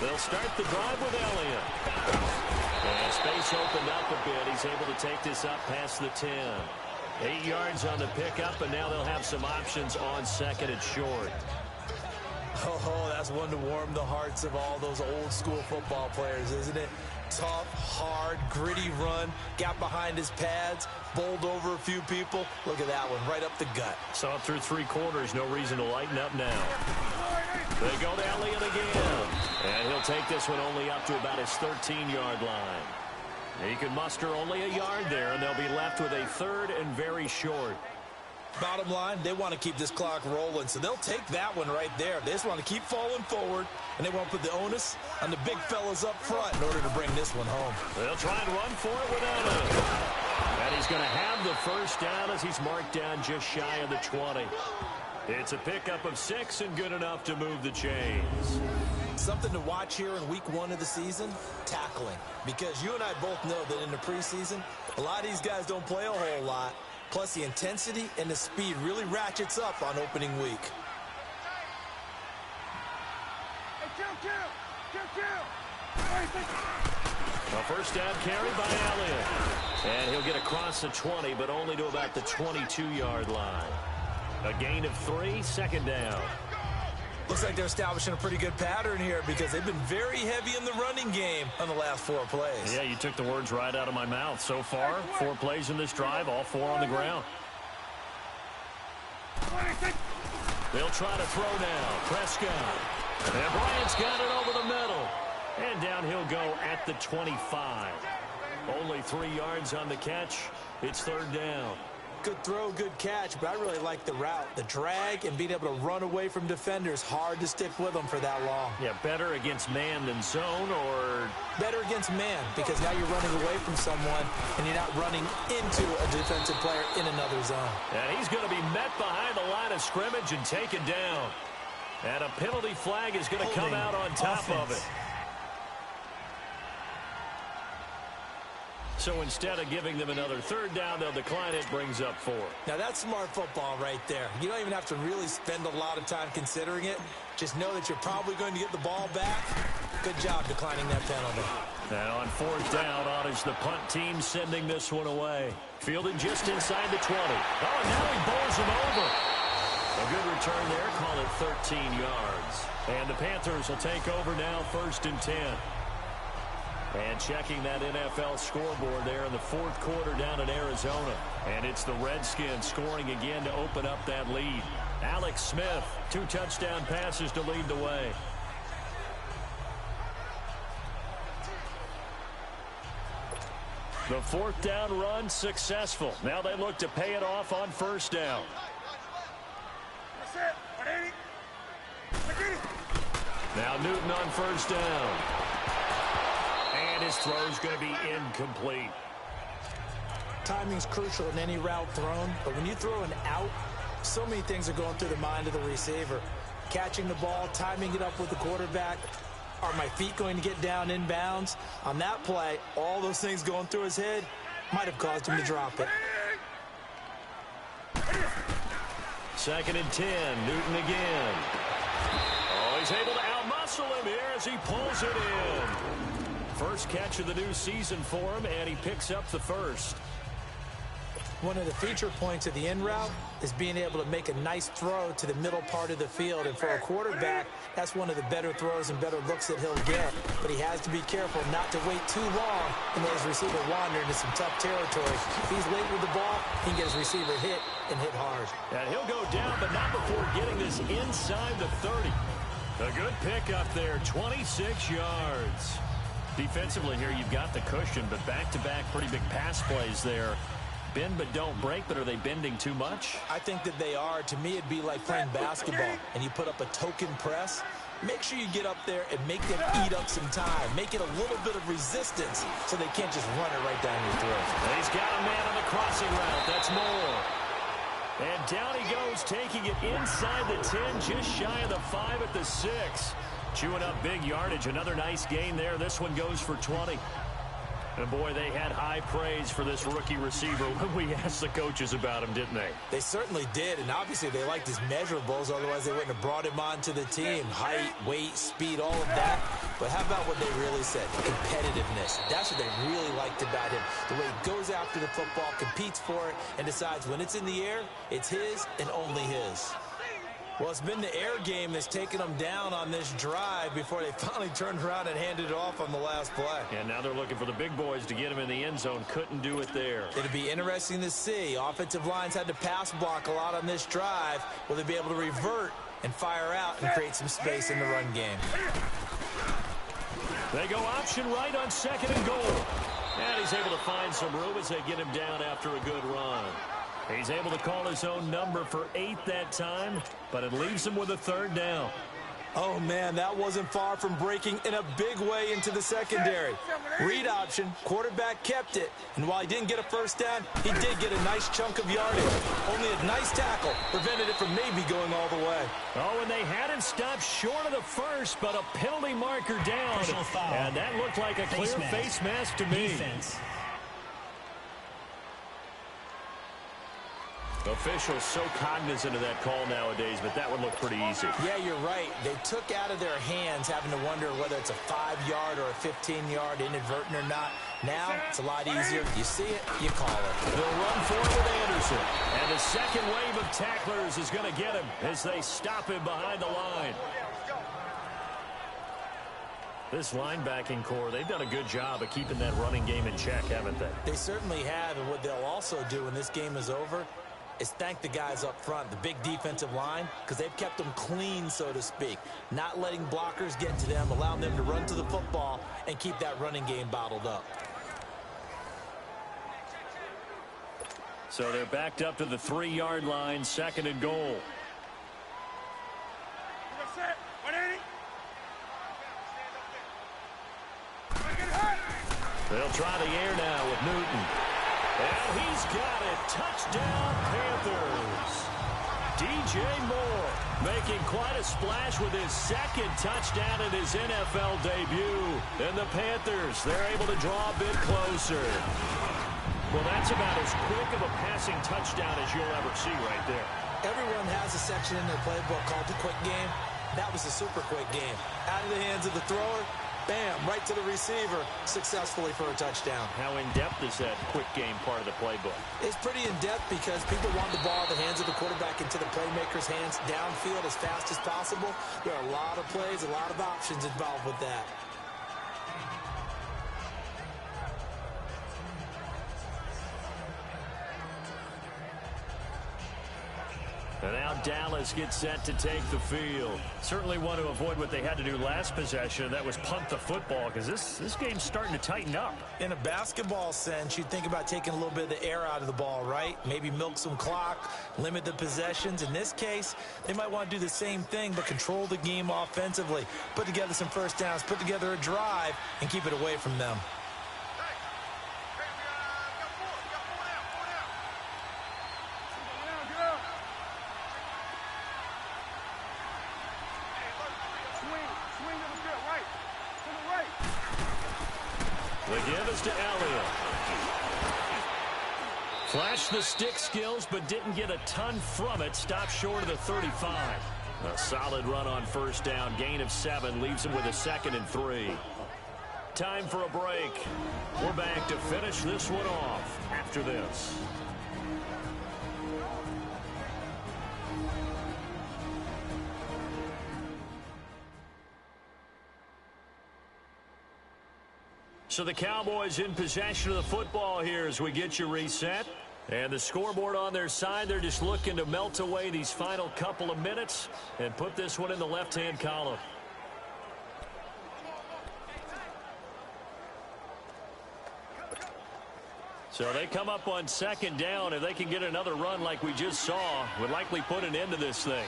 They'll start the drive with Elliott. And space opened up a bit. He's able to take this up past the 10. 8 yards on the pickup, and now they'll have some options on 2nd and short. Oh, that's one to warm the hearts of all those old school football players, isn't it? Tough, hard, gritty run, got behind his pads, bowled over a few people. Look at that one, right up the gut. Saw it through 3 quarters, no reason to lighten up now. They go to Elliott again. And he'll take this one only up to about his 13-yard line. He can muster only a yard there, and they'll be left with a 3rd and very short. Bottom line, they want to keep this clock rolling, so they'll take that one right there. They just want to keep falling forward, and they want to put the onus on the big fellas up front in order to bring this one home. They'll try and run for it with Elliott. And he's going to have the first down as he's marked down just shy of the 20. It's a pickup of 6 and good enough to move the chains. Something to watch here in week 1 of the season, tackling. Because you and I both know that in the preseason, a lot of these guys don't play a whole lot. Plus, the intensity and the speed really ratchets up on opening week. A first down carry by Elliott. And he'll get across the 20, but only to about the 22-yard line. A gain of 3, 2nd down. Looks like they're establishing a pretty good pattern here because they've been very heavy in the running game on the last 4 plays. Yeah, you took the words right out of my mouth. So far, 4 plays in this drive, all 4 on the ground. They'll try to throw now. Prescott. And Bryant's got it over the middle. And down he'll go at the 25. Only 3 yards on the catch. It's 3rd down. Good throw, good catch, but I really like the route. The drag and being able to run away from defenders, hard to stick with them for that long. Yeah, better against man than zone, or? Better against man, because now you're running away from someone and you're not running into a defensive player in another zone. And he's going to be met behind the line of scrimmage and taken down. And a penalty flag is going to come out on top of it. So instead of giving them another 3rd down, they'll decline it, brings up 4. Now that's smart football right there. You don't even have to really spend a lot of time considering it. Just know that you're probably going to get the ball back. Good job declining that penalty. And on 4th down, on is the punt team sending this one away. Fielded just inside the 20. Oh, and now he bowls him over. A good return there, call it 13 yards. And the Panthers will take over now, 1st and 10. And checking that NFL scoreboard there in the 4th quarter down in Arizona. And it's the Redskins scoring again to open up that lead. Alex Smith, 2 touchdown passes to lead the way. The 4th down run successful. Now they look to pay it off on 1st down. Now Newton on 1st down. And his throw's going to be incomplete. Timing's crucial in any route thrown, but when you throw an out, so many things are going through the mind of the receiver. Catching the ball, timing it up with the quarterback. Are my feet going to get down inbounds? On that play, all those things going through his head might have caused him to drop it. 2nd and 10, Newton again. Oh, he's able to outmuscle him here as he pulls it in. First catch of the new season for him, and he picks up the 1st. One of the feature points of the in route is being able to make a nice throw to the middle part of the field. And for a quarterback, that's one of the better throws and better looks that he'll get. But he has to be careful not to wait too long and let his receiver wander into some tough territory. If he's late with the ball, he can get his receiver hit and hit hard. And he'll go down, but not before getting this inside the 30. A good pickup there, 26 yards. Defensively here, you've got the cushion, but back-to-back pretty big pass plays there. Bend but don't break, but are they bending too much? I think that they are. To me, it'd be like playing basketball, and you put up a token press. Make sure you get up there and make them eat up some time. Make it a little bit of resistance so they can't just run it right down your throat. He's got a man on the crossing route. That's Moore. And down he goes, taking it inside the 10, just shy of the 5 at the 6. Chewing up big yardage. Another nice gain there. This one goes for 20. And, boy, they had high praise for this rookie receiver when we asked the coaches about him, didn't they? They certainly did, and obviously they liked his measurables. Otherwise, they wouldn't have brought him onto the team. Height, weight, speed, all of that. But how about what they really said? Competitiveness. That's what they really liked about him. The way he goes after the football, competes for it, and decides when it's in the air, it's his and only his. Well, it's been the air game that's taken them down on this drive before they finally turned around and handed it off on the last play. And now they're looking for the big boys to get him in the end zone. Couldn't do it there. It'll be interesting to see. Offensive lines had to pass block a lot on this drive. Will they be able to revert and fire out and create some space in the run game? They go option right on 2nd and goal. And he's able to find some room as they get him down after a good run. He's able to call his own number for 8 that time, but it leaves him with a 3rd down. Oh, man, that wasn't far from breaking in a big way into the secondary. Read option, quarterback kept it, and while he didn't get a first down, he did get a nice chunk of yardage. Only a nice tackle prevented it from maybe going all the way. Oh, and they had him stopped short of the first, but a penalty marker down. And that looked like a clear face mask to me. Defense. Officials so cognizant of that call nowadays, but that would look pretty easy. Yeah, you're right. They took out of their hands having to wonder whether it's a 5-yard or a 15-yard, inadvertent or not. Now, it's a lot easier. You see it, you call it. They'll run for it with Anderson. And the second wave of tacklers is going to get him as they stop him behind the line. This linebacking core, they've done a good job of keeping that running game in check, haven't they? They certainly have, and what they'll also do when this game is over is thank the guys up front, the big defensive line, because they've kept them clean, so to speak. Not letting blockers get to them, allowing them to run to the football and keep that running game bottled up. So they're backed up to the 3-yard line, 2nd and goal. They'll try the air now with Newton. And he's got it. Touchdown, Panthers. DJ Moore making quite a splash with his 2nd touchdown in his NFL debut. And the Panthers, they're able to draw a bit closer. Well, that's about as quick of a passing touchdown as you'll ever see right there. Everyone has a section in their playbook called the quick game. That was a super quick game. Out of the hands of the thrower, bam, right to the receiver, successfully for a touchdown. How in-depth is that quick game part of the playbook? It's pretty in-depth because people want the ball in the hands of the quarterback into the playmaker's hands downfield as fast as possible. There are a lot of plays, a lot of options involved with that. And now Dallas gets set to take the field. Certainly want to avoid what they had to do last possession, and that was punt the football, because this game's starting to tighten up. In a basketball sense, you think about taking a little bit of the air out of the ball, right? Maybe milk some clock, limit the possessions. In this case, they might want to do the same thing, but control the game offensively. Put together some first downs, put together a drive, and keep it away from them. The give is to Elliott. Flashed the stick skills, but didn't get a ton from it. Stopped short of the 35. A solid run on first down. Gain of 7 leaves him with a 2nd and 3. Time for a break. We're back to finish this one off after this. So the Cowboys in possession of the football here as we get you reset. And the scoreboard on their side, they're just looking to melt away these final couple of minutes and put this one in the left-hand column. So they come up on second down. If they can get another run like we just saw, would likely put an end to this thing.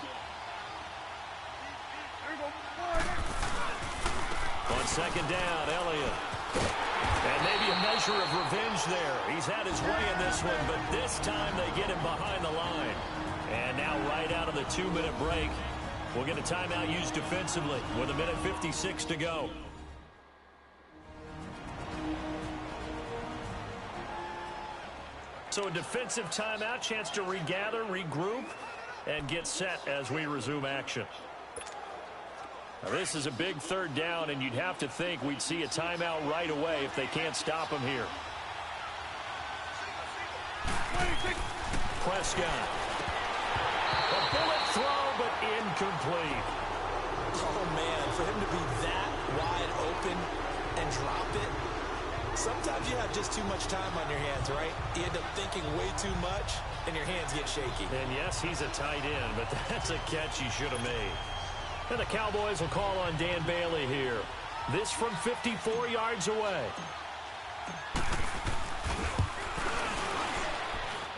On second down, Elliott. And maybe a measure of revenge there. He's had his way in this one, but this time they get him behind the line. And now right out of the 2-minute break, we'll get a timeout used defensively with 1:56 to go. So a defensive timeout, chance to regather, regroup, and get set as we resume action. Now this is a big third down, and you'd have to think we'd see a timeout right away if they can't stop him here. Prescott. A bullet throw, but incomplete. Oh, man, for him to be that wide open and drop it. Sometimes you have just too much time on your hands, right? You end up thinking way too much, and your hands get shaky. And yes, he's a tight end, but that's a catch he should have made. And the Cowboys will call on Dan Bailey here. This from 54 yards away.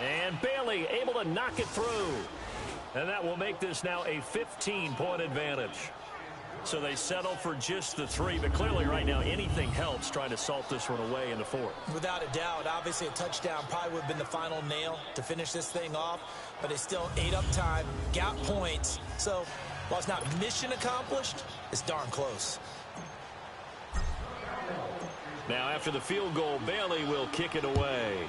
And Bailey able to knock it through. And that will make this now a 15-point advantage. So they settle for just the 3, but clearly right now anything helps trying to salt this one away in the 4th. Without a doubt, obviously a touchdown probably would have been the final nail to finish this thing off, but they still ate up time, got points. So while it's not mission accomplished, it's darn close. Now after the field goal, Bailey will kick it away.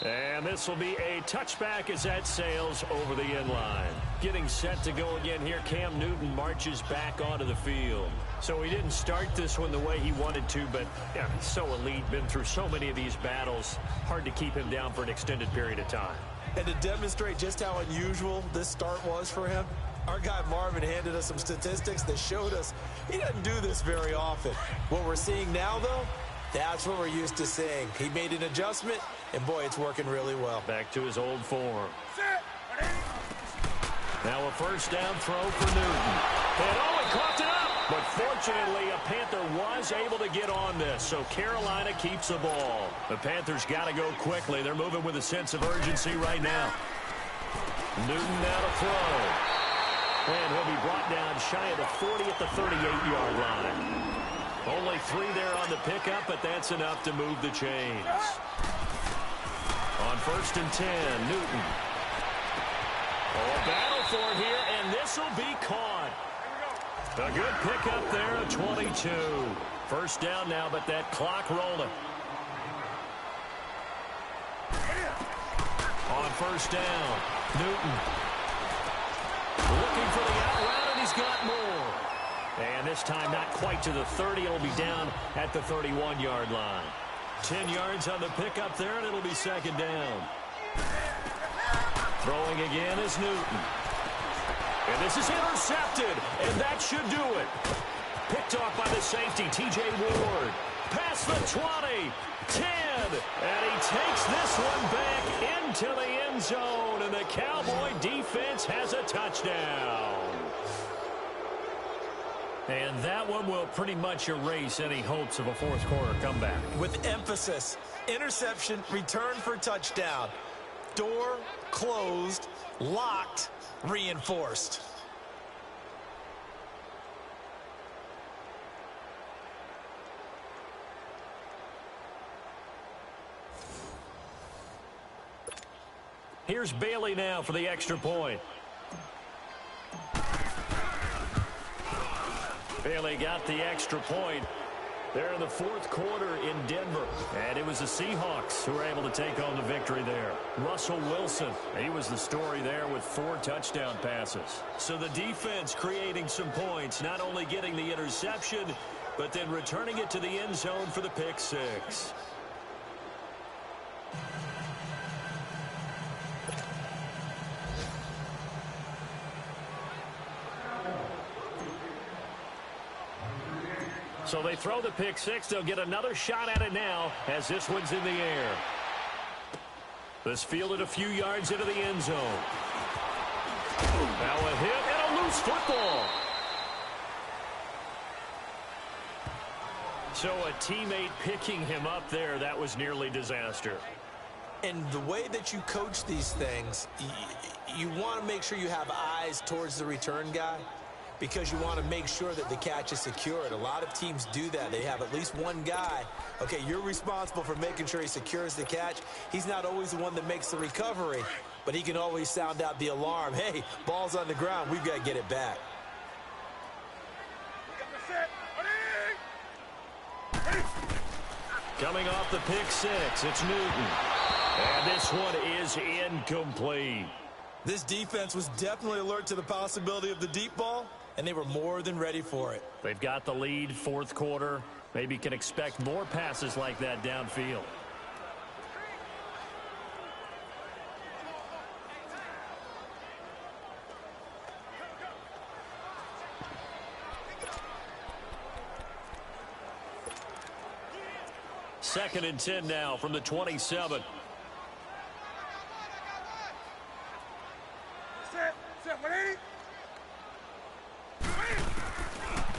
And this will be a touchback as that sails over the end line. Getting set to go again here, Cam Newton marches back onto the field. So he didn't start this one the way he wanted to, but yeah, he's so elite, been through so many of these battles. Hard to keep him down for an extended period of time. And to demonstrate just how unusual this start was for him, our guy Marvin handed us some statistics that showed us he doesn't do this very often. What we're seeing now, though, that's what we're used to seeing. He made an adjustment, and boy, it's working really well. Back to his old form. Now a first down throw for Newton. And oh, he caught it up! But fortunately, a Panther was able to get on this, so Carolina keeps the ball. The Panthers got to go quickly. They're moving with a sense of urgency right now. Newton now to throw. And he'll be brought down shy of the 40 at the 38-yard line. Only 3 there on the pickup, but that's enough to move the chains. On 1st and 10, Newton. Oh, a battle for it here, and this will be caught. A good pickup there, a 22. First down now, but that clock rolling. On 1st down, Newton. Looking for the out route, and he's got more. And this time not quite to the 30. It'll be down at the 31-yard line. 10 yards on the pickup there, and it'll be second down. Throwing again is Newton. And this is intercepted, and that should do it. Picked off by the safety, T.J. Ward. Past the 20, 10, and he takes this one back into the end zone, and the Cowboy defense has a touchdown. And that one will pretty much erase any hopes of a fourth-quarter comeback. With emphasis, interception, return for touchdown. Door closed, locked, reinforced. Here's Bailey now for the extra point. Bailey got the extra point there in the 4th quarter in Denver. And it was the Seahawks who were able to take home the victory there. Russell Wilson, he was the story there with 4 touchdown passes. So the defense creating some points, not only getting the interception, but then returning it to the end zone for the pick 6. So they throw the pick 6. They'll get another shot at it now as this one's in the air. This fielded a few yards into the end zone. Now a hit and a loose football. So a teammate picking him up there, that was nearly disaster. And the way that you coach these things, you want to make sure you have eyes towards the return guy because you want to make sure that the catch is secured. A lot of teams do that. They have at least one guy. Okay, you're responsible for making sure he secures the catch. He's not always the one that makes the recovery, but he can always sound out the alarm. Hey, ball's on the ground. We've got to get it back. Coming off the pick six, it's Newton. And this one is incomplete. This defense was definitely alert to the possibility of the deep ball, and they were more than ready for it. They've got the lead, fourth quarter. Maybe can expect more passes like that downfield. Second and 10 now from the 27.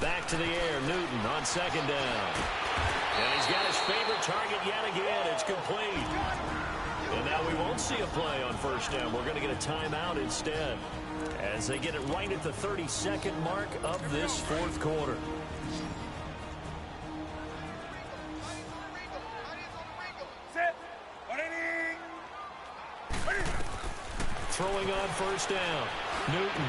Back to the air, Newton on second down. And he's got his favorite target yet again. It's complete. And now we won't see a play on first down. We're going to get a timeout instead as they get it right at the 32nd mark of this fourth quarter. Throwing on first down. Newton.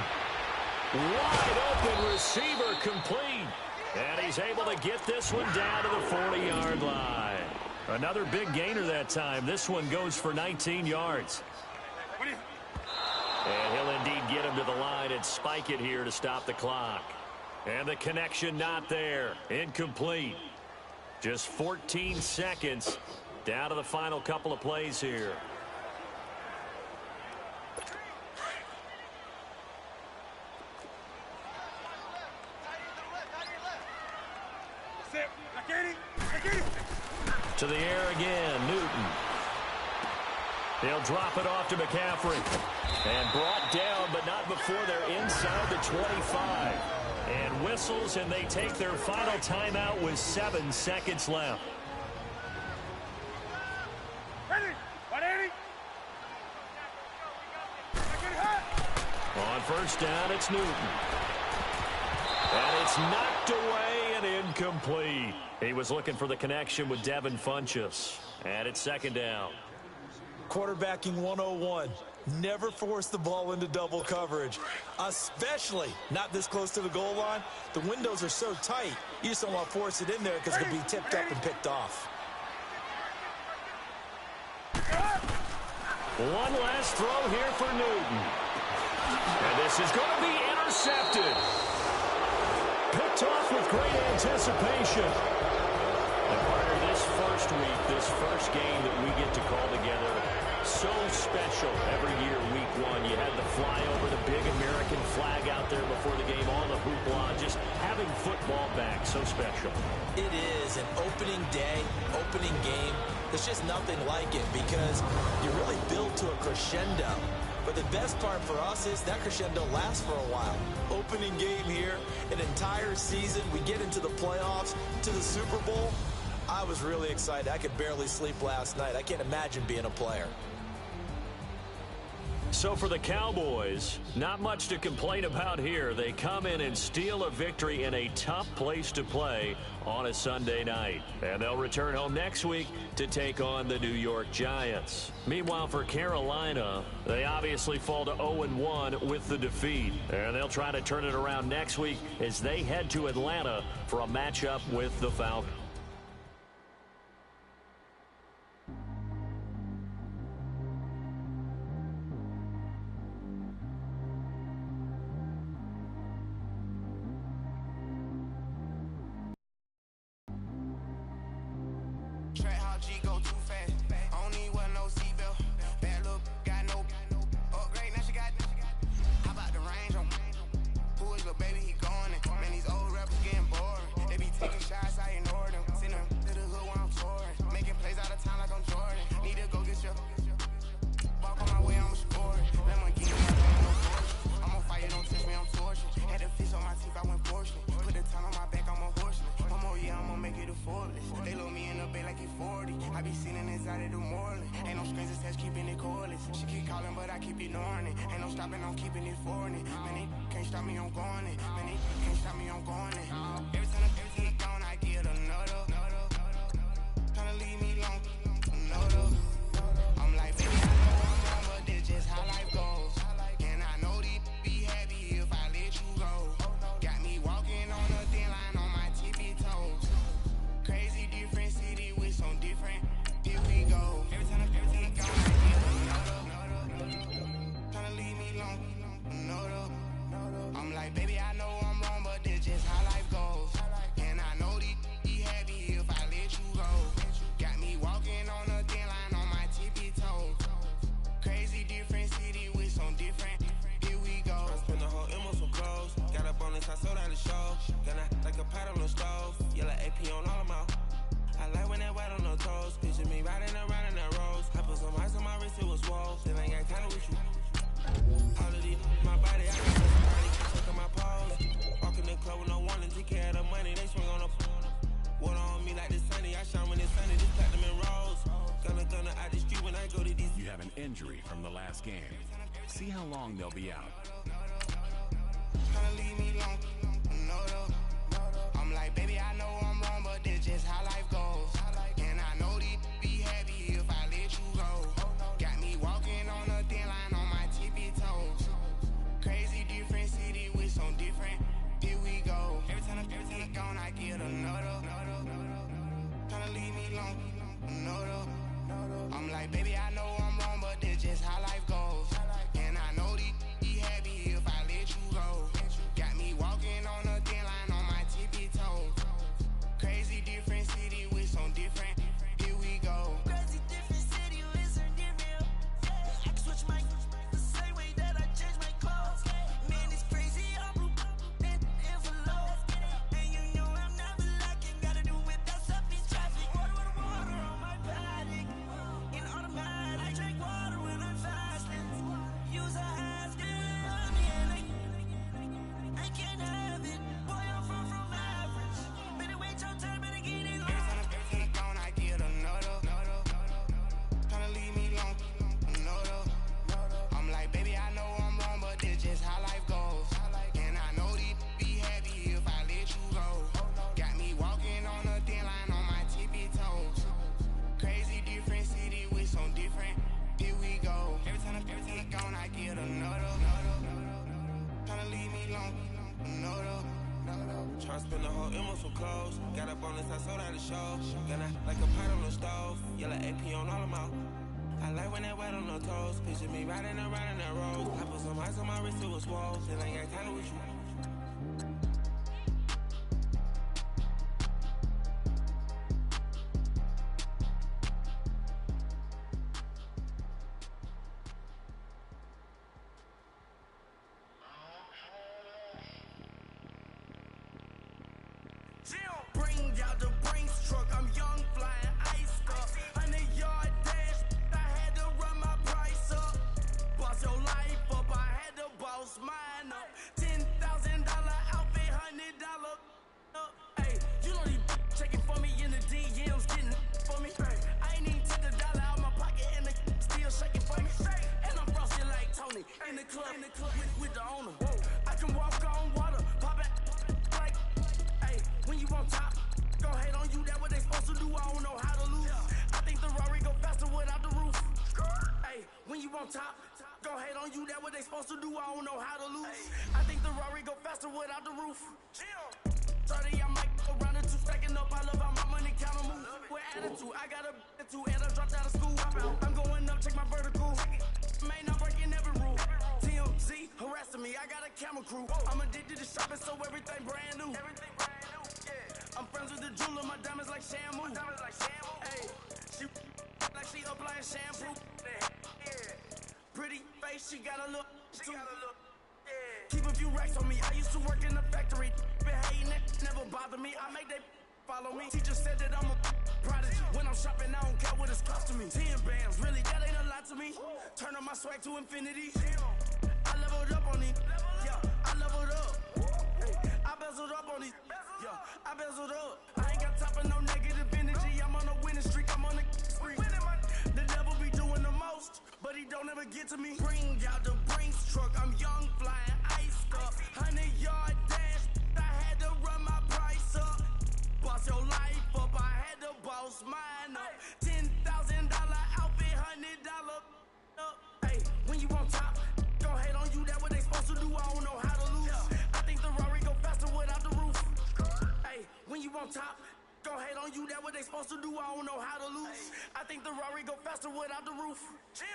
Wide open receiver complete. And he's able to get this one down to the 40-yard line. Another big gainer that time. This one goes for 19 yards. And he'll indeed get him to the line and spike it here to stop the clock. And the connection not there. Incomplete. Just 14 seconds down to the final couple of plays here. To the air again, Newton. They'll drop it off to McCaffrey. And brought down, but not before they're inside the 25. And whistles, and they take their final timeout with 7 seconds left. On first down, it's Newton. And it's knocked away and incomplete. He was looking for the connection with Devin Funchess. And it's second down. Quarterbacking 101. Never force the ball into double coverage, especially not this close to the goal line. The windows are so tight, you just don't want to force it in there because it could be tipped up and picked off. One last throw here for Newton. And this is going to be intercepted. Picked off with great anticipation. And partner, this first week, this first game that we get to call together, so special every year, week one. You had the flyover, the big American flag out there before the game, all the hoopla, just having football back, so special. It is an opening day, opening game. There's just nothing like it because you really build to a crescendo. But the best part for us is that crescendo lasts for a while. Opening game here, an entire season. We get into the playoffs, to the Super Bowl. I was really excited. I could barely sleep last night. I can't imagine being a player. So for the Cowboys, not much to complain about here. They come in and steal a victory in a tough place to play on a Sunday night. And they'll return home next week to take on the New York Giants. Meanwhile, for Carolina, they obviously fall to 0-1 with the defeat. And they'll try to turn it around next week as they head to Atlanta for a matchup with the Falcons. up bay like he 40. I be sitting inside of the Moreland. Ain't no strings attached, keeping it cordless. She keep calling, but I keep ignoring it. Ain't no stopping, I'm keeping it for it. Man, they can't stop me, I'm going it. Man, they can't stop me, I'm going it. Every time I gone, I get another. Tryna leave me alone, another. I'm like, baby, I know I'm wrong, but this just how life goes. And I know these be happy if I let you go. Got me walking on a thin line on my tippy toes. Crazy different city with some different. Here we go. Every time I gone, I get another. Tryna leave me alone, another. I'm like, baby, I know I'm wrong, but this just how life goes. And I know these be happy if I let you go. Got me walking on a thin line on my tippy toes. Crazy different city with some different. Here we go. I spent the whole M on some clothes. Got up on this, I sold out the show. Gonna like a pot on the stove. Yellow AP on all of them out. I like when that white on the toes. Picture me riding around in that rose. I put some ice on my wrist, it was swole. Still ain't got time with you. All of these, my body, I can touch somebody. Check on my pose. Walk in the club with no warning. Take care of the money, they swing on the water on me like the sunny. I shine when it's sunny. This platinum and rose. Gonna out the street when I go to these. You have an injury from the last game. See how long they'll be out. Tryna leave me alone, another. I'm like, baby, I know I'm wrong, but this just how life goes. And I know these be happy if I let you go. Got me walking on a thin line on my tippy toes. Crazy different city with some different. Here we go. Every time I gone, I get another. Tryna leave me alone, another. I'm like, baby, I know I'm wrong, but this just how life goes. And I know these be happy if I let you go. Got me walking on a thin line on my tippy toes. Crazy different city with some different. Here we go. Crazy different city with some different. I can switch my the same way that I change my clothes. Man, it's crazy. I'm blue and envelope. And you know I'm never lacking. Gotta do it, that's up in traffic. Water on my paddock. In automatic. I drink water when I'm fasting. Use a ass, get on me and I can't have it. Boy, I'm from average. Better wait your turn, better get it on. Every time I gone, I get another. Tryna leave me alone, another. I'm like, baby, I know I'm wrong, but this just how life goes. And I know these be happy if I let you go. Got me walking on a thin line on my tippy toes. Crazy different city with some different. Here we go. Every time I gone, I get another. Tryna leave me alone, another. Tryna spend the whole M on some clothes. Got up on this, I sold out the show. Gonna like a pot on the stove. Yellow AP on all of them out. I like when that white on the toes. Picture me riding around in that rose. I put some ice on my wrist, it was swole. Still ain't got time with you. Bring out the Brinks truck, I'm young, flying ice up. 100-yard dash, I had to run my price up. Boss your life up, I had to boss mine up. $10,000 outfit, $100 up. Hey, you know these checking for me in the DMs, getting for me. I ain't even take $1 out my pocket and the still shaking for me. And I'm frosted like Tony in the club with the owner. I can walk on water, pop it like. When you on top, go hate on you, that what they supposed to do, I don't know how to lose. I think the Rari go faster without the roof. Hey, when you on top, go hate on you, that what they supposed to do, I don't know how to lose. I think the Rari go faster without the roof. 30, I might go round and two, stacking up, I love how my money counter move. With attitude, I got a attitude, and I dropped out of school. I'm going up, check my vertical. Man, I'm breaking every rule. TMZ harassing me, I got a camera crew. I'm addicted to shopping, so everything brand new. I'm friends with the jeweler, my diamonds like Shamu. Hey, she like she applying shampoo. Pretty face, she got a look. Keep a few racks on me. I used to work in the factory. Been hating it, never bother me. I make they follow me. Teacher said that I'm a prodigy. When I'm shopping, I don't care what it's costing me. 10 bands, really, that ain't a lot to me. Turn on my swag to infinity. I leveled up on these. Yeah, I leveled up. I bezeled up on these. Yeah, I bezeled up. I ain't got time for no negative energy. I'm on a get to me. Bring out the Brinks truck, I'm young, flying, iced up. 100-yard dash, I had to run my price up. Boss your life up, I had to boss mine up. $10,000 outfit, $100 up. Hey, when you on top, go hate on you, that what they supposed to do, I don't know how to lose. I think the Rari go faster without the roof. Hey, when you on top, go hate on you, that what they supposed to do, I don't know how to lose. I think the Rari go faster without the roof. Chill.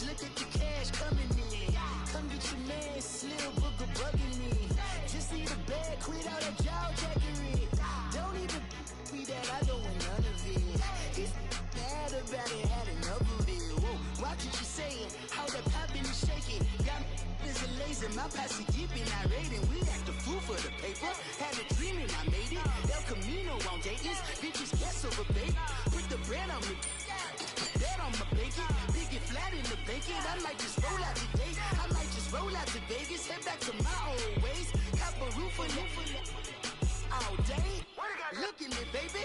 Look at the cash coming in. Come get your man, Slim Booker bugging me. Just need a bag, quit all that jaw jackery. Don't even be that, I don't want none of it. He's mad about it, had enough of it. Whoa, watch what you saying, how the poppin' and shaking. Got me as a laser, my posse deep and I raiding. We act the fool for the paper. Had a dream and I made it. El Camino on Dayton's, bitches guess over bait. Put the brand on me. Bet on my bacon, big it flat in the bacon. I might just roll out today. I might just roll out to Vegas, head back to my old ways. Cop a roof for all day. Look at me, baby.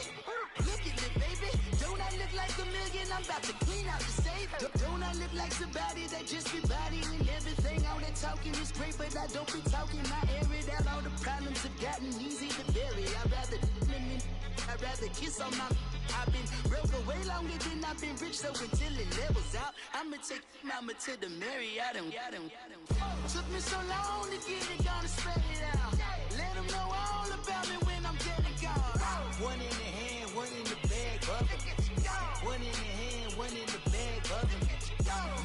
Look at me, baby. Don't I look like $1 million? I'm about to clean out the safe. Don't I look like somebody that just be bodying everything? All that talking is great, but I don't be talking. I air it out. All the problems have gotten easy to bury. I'd rather kiss on my. I've been broke for way longer than I've been rich, so until it levels out, I'ma take mama to the Marriott and took me so long to get it, gonna spread it out. Let them know all about me when I'm dead and gone. One in the hand, one in the bag, bubble. One in the hand, one in the bag, bubble.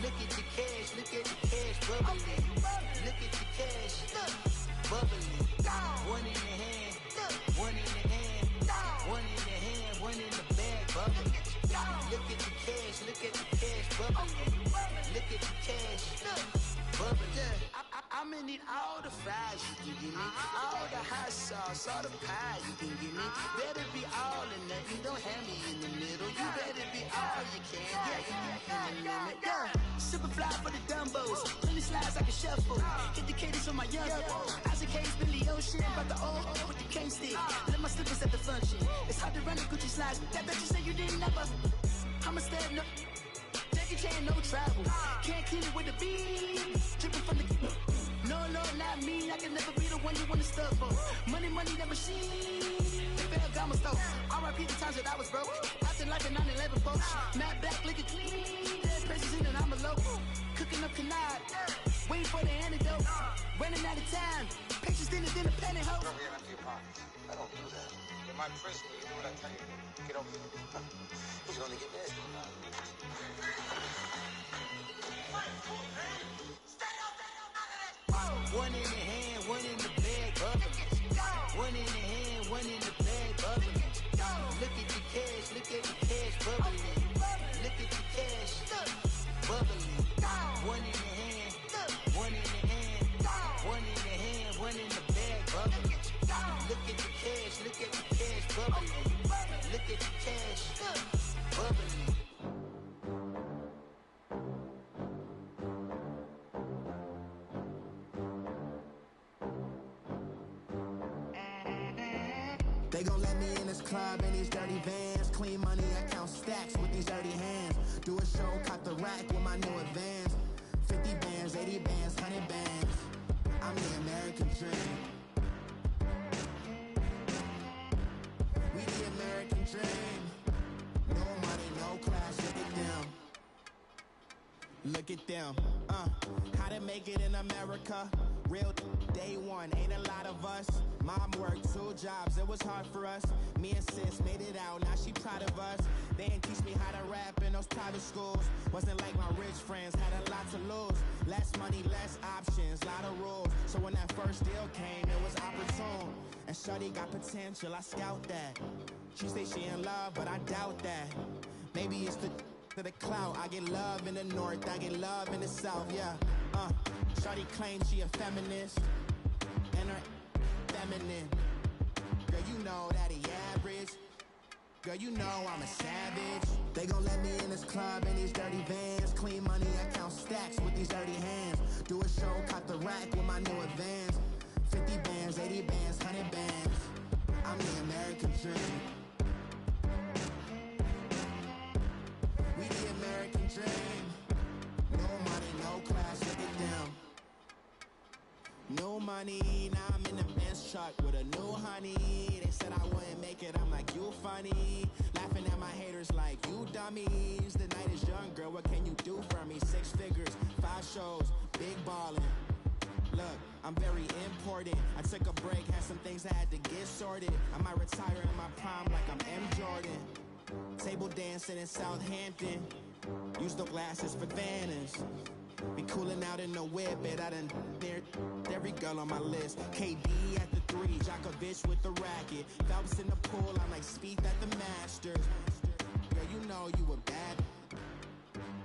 Look at the cash, bubbling. Look at the cash, bubbling. One in the hand, one in the hand, one in the hand, one in the bag, bubbling. Look at the cash, bubbling. Look at the cash, bubbling. I'ma need all the fries you can give me, all the hot sauce, all the pie you can give me. Better be all or nothing, don't have me in the middle. You better be all you can, in the limit. Yeah, super fly for the Dumbos, 20 slides like a shuffle. Hit the cadence on my young Isaac Hayes, Billy Ocean, about the old with the cane stick. Let my slippers at the function. It's hard to run the Gucci slides. That bet you say you didn't never. I'ma stand up. Jackie Chan, no travel. Can't clean it with the beat. Dripping from the. No, not me. I can never be the one you wanna stuff for. Money, that machine. Ferragamo store. R.I.P. the times that I was broke. Acting like a 9/11 folks. Matt back, looking clean. Dead president and I'm a local. Cooking up canard. Waiting for the antidote. Running out of time. Patience thinner than a penny hoe. Don't get empty your pockets. I don't do that. In my prison, you know what I tell you? Get over here. He's gonna get dead. One in the hand, one in the bag, bubbling. One in the hand, one in the bag, bubbling. Look at the cash, bubbling. Look at the cash, bubbling. One in the hand, one in the hand, one in the hand, one in the bag, bubbling. Look at the cash, bubbling. Look at the cash, bubbling. They gon' let me in this club in these dirty vans. Clean money, I count stacks with these dirty hands. Do a show, cop the rack with my new advance. 50 bands, 80 bands, 100 bands. I'm the American dream. We the American dream. No money, no class, look at them. Look at them, how to make it in America. Real day one, ain't a lot of us. Mom worked 2 jobs, it was hard for us. Me and sis made it out, now she proud of us. They ain't teach me how to rap in those private schools. Wasn't like my rich friends, had a lot to lose. Less money, less options, lot of rules. So when that first deal came, it was opportune. And shawty got potential, I scout that. She say she in love, but I doubt that. Maybe it's the clout. I get love in the north, I get love in the south, yeah. Shawty claims she a feminist, and her feminine. Girl, you know that he average. Girl, you know I'm a savage. They gon' let me in this club in these dirty vans. Clean money, I count stacks with these dirty hands. Do a show, caught the rack with my new advance. 50 bands, 80 bands, 100 bands. I'm the American dream. We the American dream. No money, no class, look at them. No money, now I'm in the Benz truck with a new honey. They said I wouldn't make it, I'm like, you funny. Laughing at my haters like, you dummies. The night is young, girl, what can you do for me? 6 figures, 5 shows, big ballin'. Look, I'm very important. I took a break, had some things I had to get sorted. I might retire in my prime like I'm M. Jordan. Table dancing in Southampton. Use the glasses for Vannas. Be cooling out in the whip, but I done near every girl on my list. KD at the 3, Djokovic with the racket. Phelps in the pool, I'm like Spieth at the Masters. Girl, you know you a bad.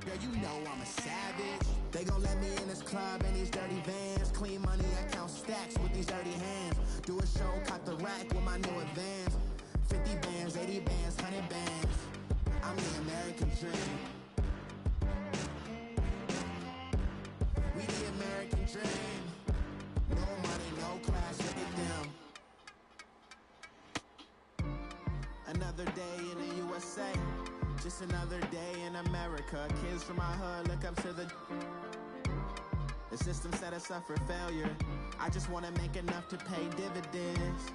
Girl, you know I'm a savage. They gon' let me in this club in these dirty vans. Clean money, I count stacks with these dirty hands. Do a show, caught the rack with my new advance. 50 bands, 80 bands, 100 bands. I'm the American dream. We the American dream. No money, no class, look at them. Another day in the USA. Just another day in America. Kids from my hood look up to the system set us up for failure. I just wanna make enough to pay dividends.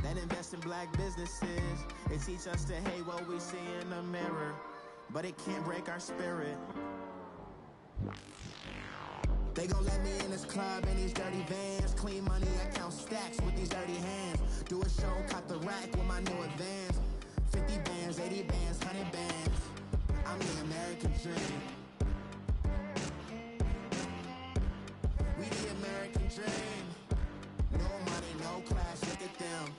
Then invest in black businesses. It teach us to hate what we see in the mirror, but it can't break our spirit. They gon' let me in this club in these dirty vans. Clean money, I count stacks with these dirty hands. Do a show, caught the rack with my new advance. 50 bands, 80 bands, 100 bands. I'm the American dream. We the American dream. No money, no class, look at them.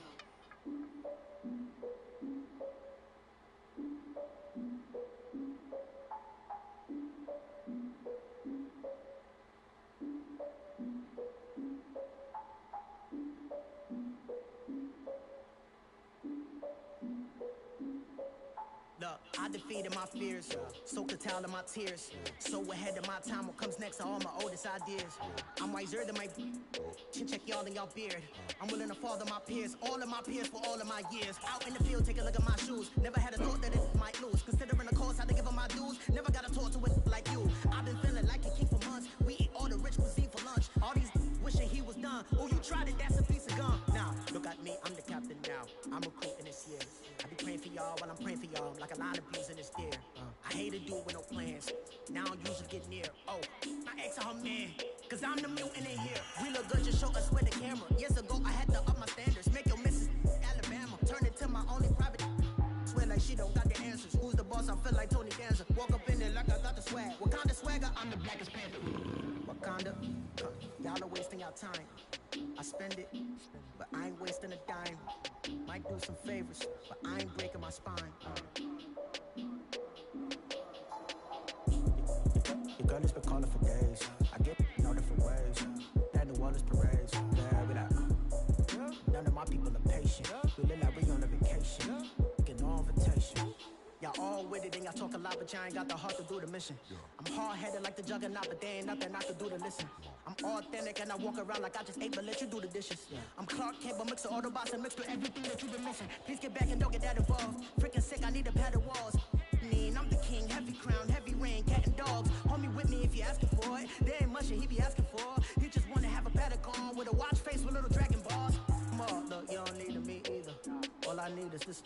Look, I defeated my fears, soaked a towel in my tears. So ahead of my time, what comes next are all my oldest ideas. I'm wiser than my chin check y'all in y'all beard. I'm willing to father my peers, all of my peers for all of my years. Out in the field, take a look at my shoes. Never had a thought that it might lose. Considering the cost, I had to give them my dues. Never got a talk to it like you. I've been feeling like a king for months. We eat all the rich cuisine for lunch. All these wishing he was done. Oh, you tried it, that's a piece of gum. Now, look at me, I'm the captain now. I'm recruiting this year. I be praying for y'all while I'm praying for y'all. Like a lot of bees in this ear. I hate to do it with no plans. Now I usually get near. Oh, my ex her man. Cause I'm the mutant in here. We look good, just show us with the camera. Years ago, I had to up my standards. Make your missus Alabama. Turn it to my only private. Swear like she don't got the answers. Who's the boss? I feel like Tony Danza. Walk up in there like I got the swag. Wakanda swagger, I'm the blackest panther. Wakanda, y'all are wasting your time. I spend it, but I ain't wasting a dime. Might do some favors, but I ain't breaking my spine. Your girl has been calling for days. I get in all different ways. That New Orleans parades. Yeah, we like, none of my people are patient. We look like we on a vacation. Get no invitation. Y'all all with it and y'all talk a lot, but y'all ain't got the heart to do the mission. I'm hard-headed like the juggernaut, but there ain't nothing I can do to listen. I'm authentic and I walk around like I just ate, but let you do the dishes. I'm Clark Kent, but mix the Autobots and mix with everything that you've been missing. Please get back and don't get that involved. Freaking sick, I need a pad of walls. I'm the king, heavy crown, heavy rain, cat and dogs. Homie with me if you asking for it. There ain't much that he be asking for. He just wanna have a paddock on with a watch face with little dragon balls. Look, you don't need me either. All I need is this.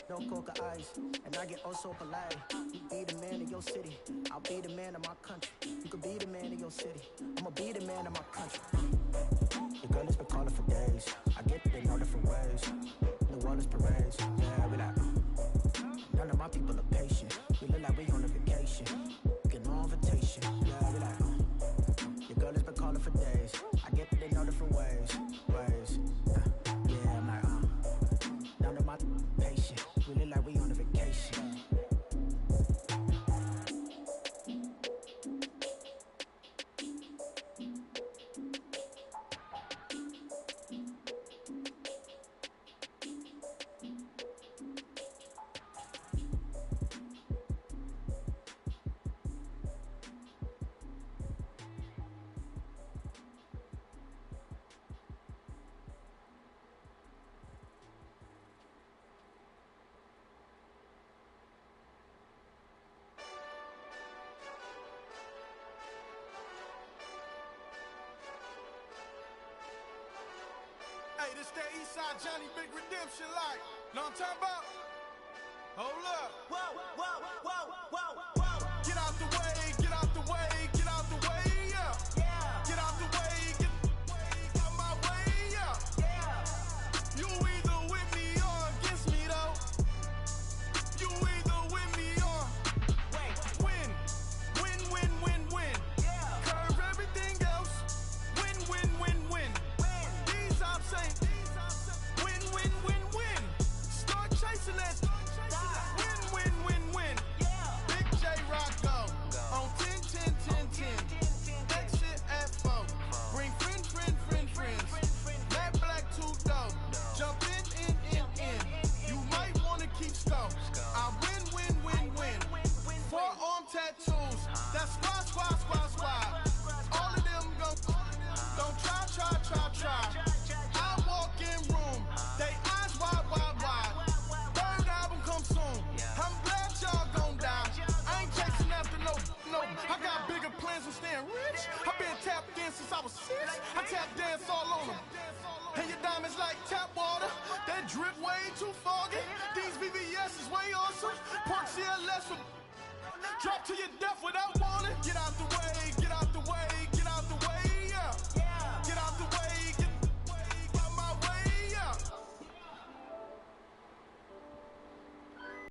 No coca ice, and I get oh so polite. You be the man of your city, I'll be the man of my country. You could be the man of your city, I'ma be the man of my country. Your girl has been calling for days. I get it in all different ways. New Orleans parades. Yeah, we like, none of my people are patient. We look like we on a vacation. Get no invitation. Yeah, we like, your girl has been calling for days. I get they know different ways. Yeah, I'm like, none of my patient. We look like we on a vacation. Hey, this that Eastside Johnny Big Redemption like. Know what I'm talking about? Hold up. Whoa. Get out the way, get out the way, get out the way, yeah. Get out the way, get out my way, yeah. You either with me or against me, though. You either with me or win. Curve everything else. Win. These I'm saying. Win. Start chasing that. Win. Big J Rocco on 10. Exit at 4. Bring friends. Matt Black 2 dope. Jump in. You might wanna keep score. I win. Forearm tattoos. That's squad. All of them don't try. I walk in room. They eyes wide. Third album come soon. I'm glad y'all gon' die. I ain't chasing after no. I got bigger plans than staying rich. I been tapped in since I was 6. I tap dance all on them. And your diamonds like tap water. That drip way too foggy. These VVS is way awesome. Park CLS for drop to your death without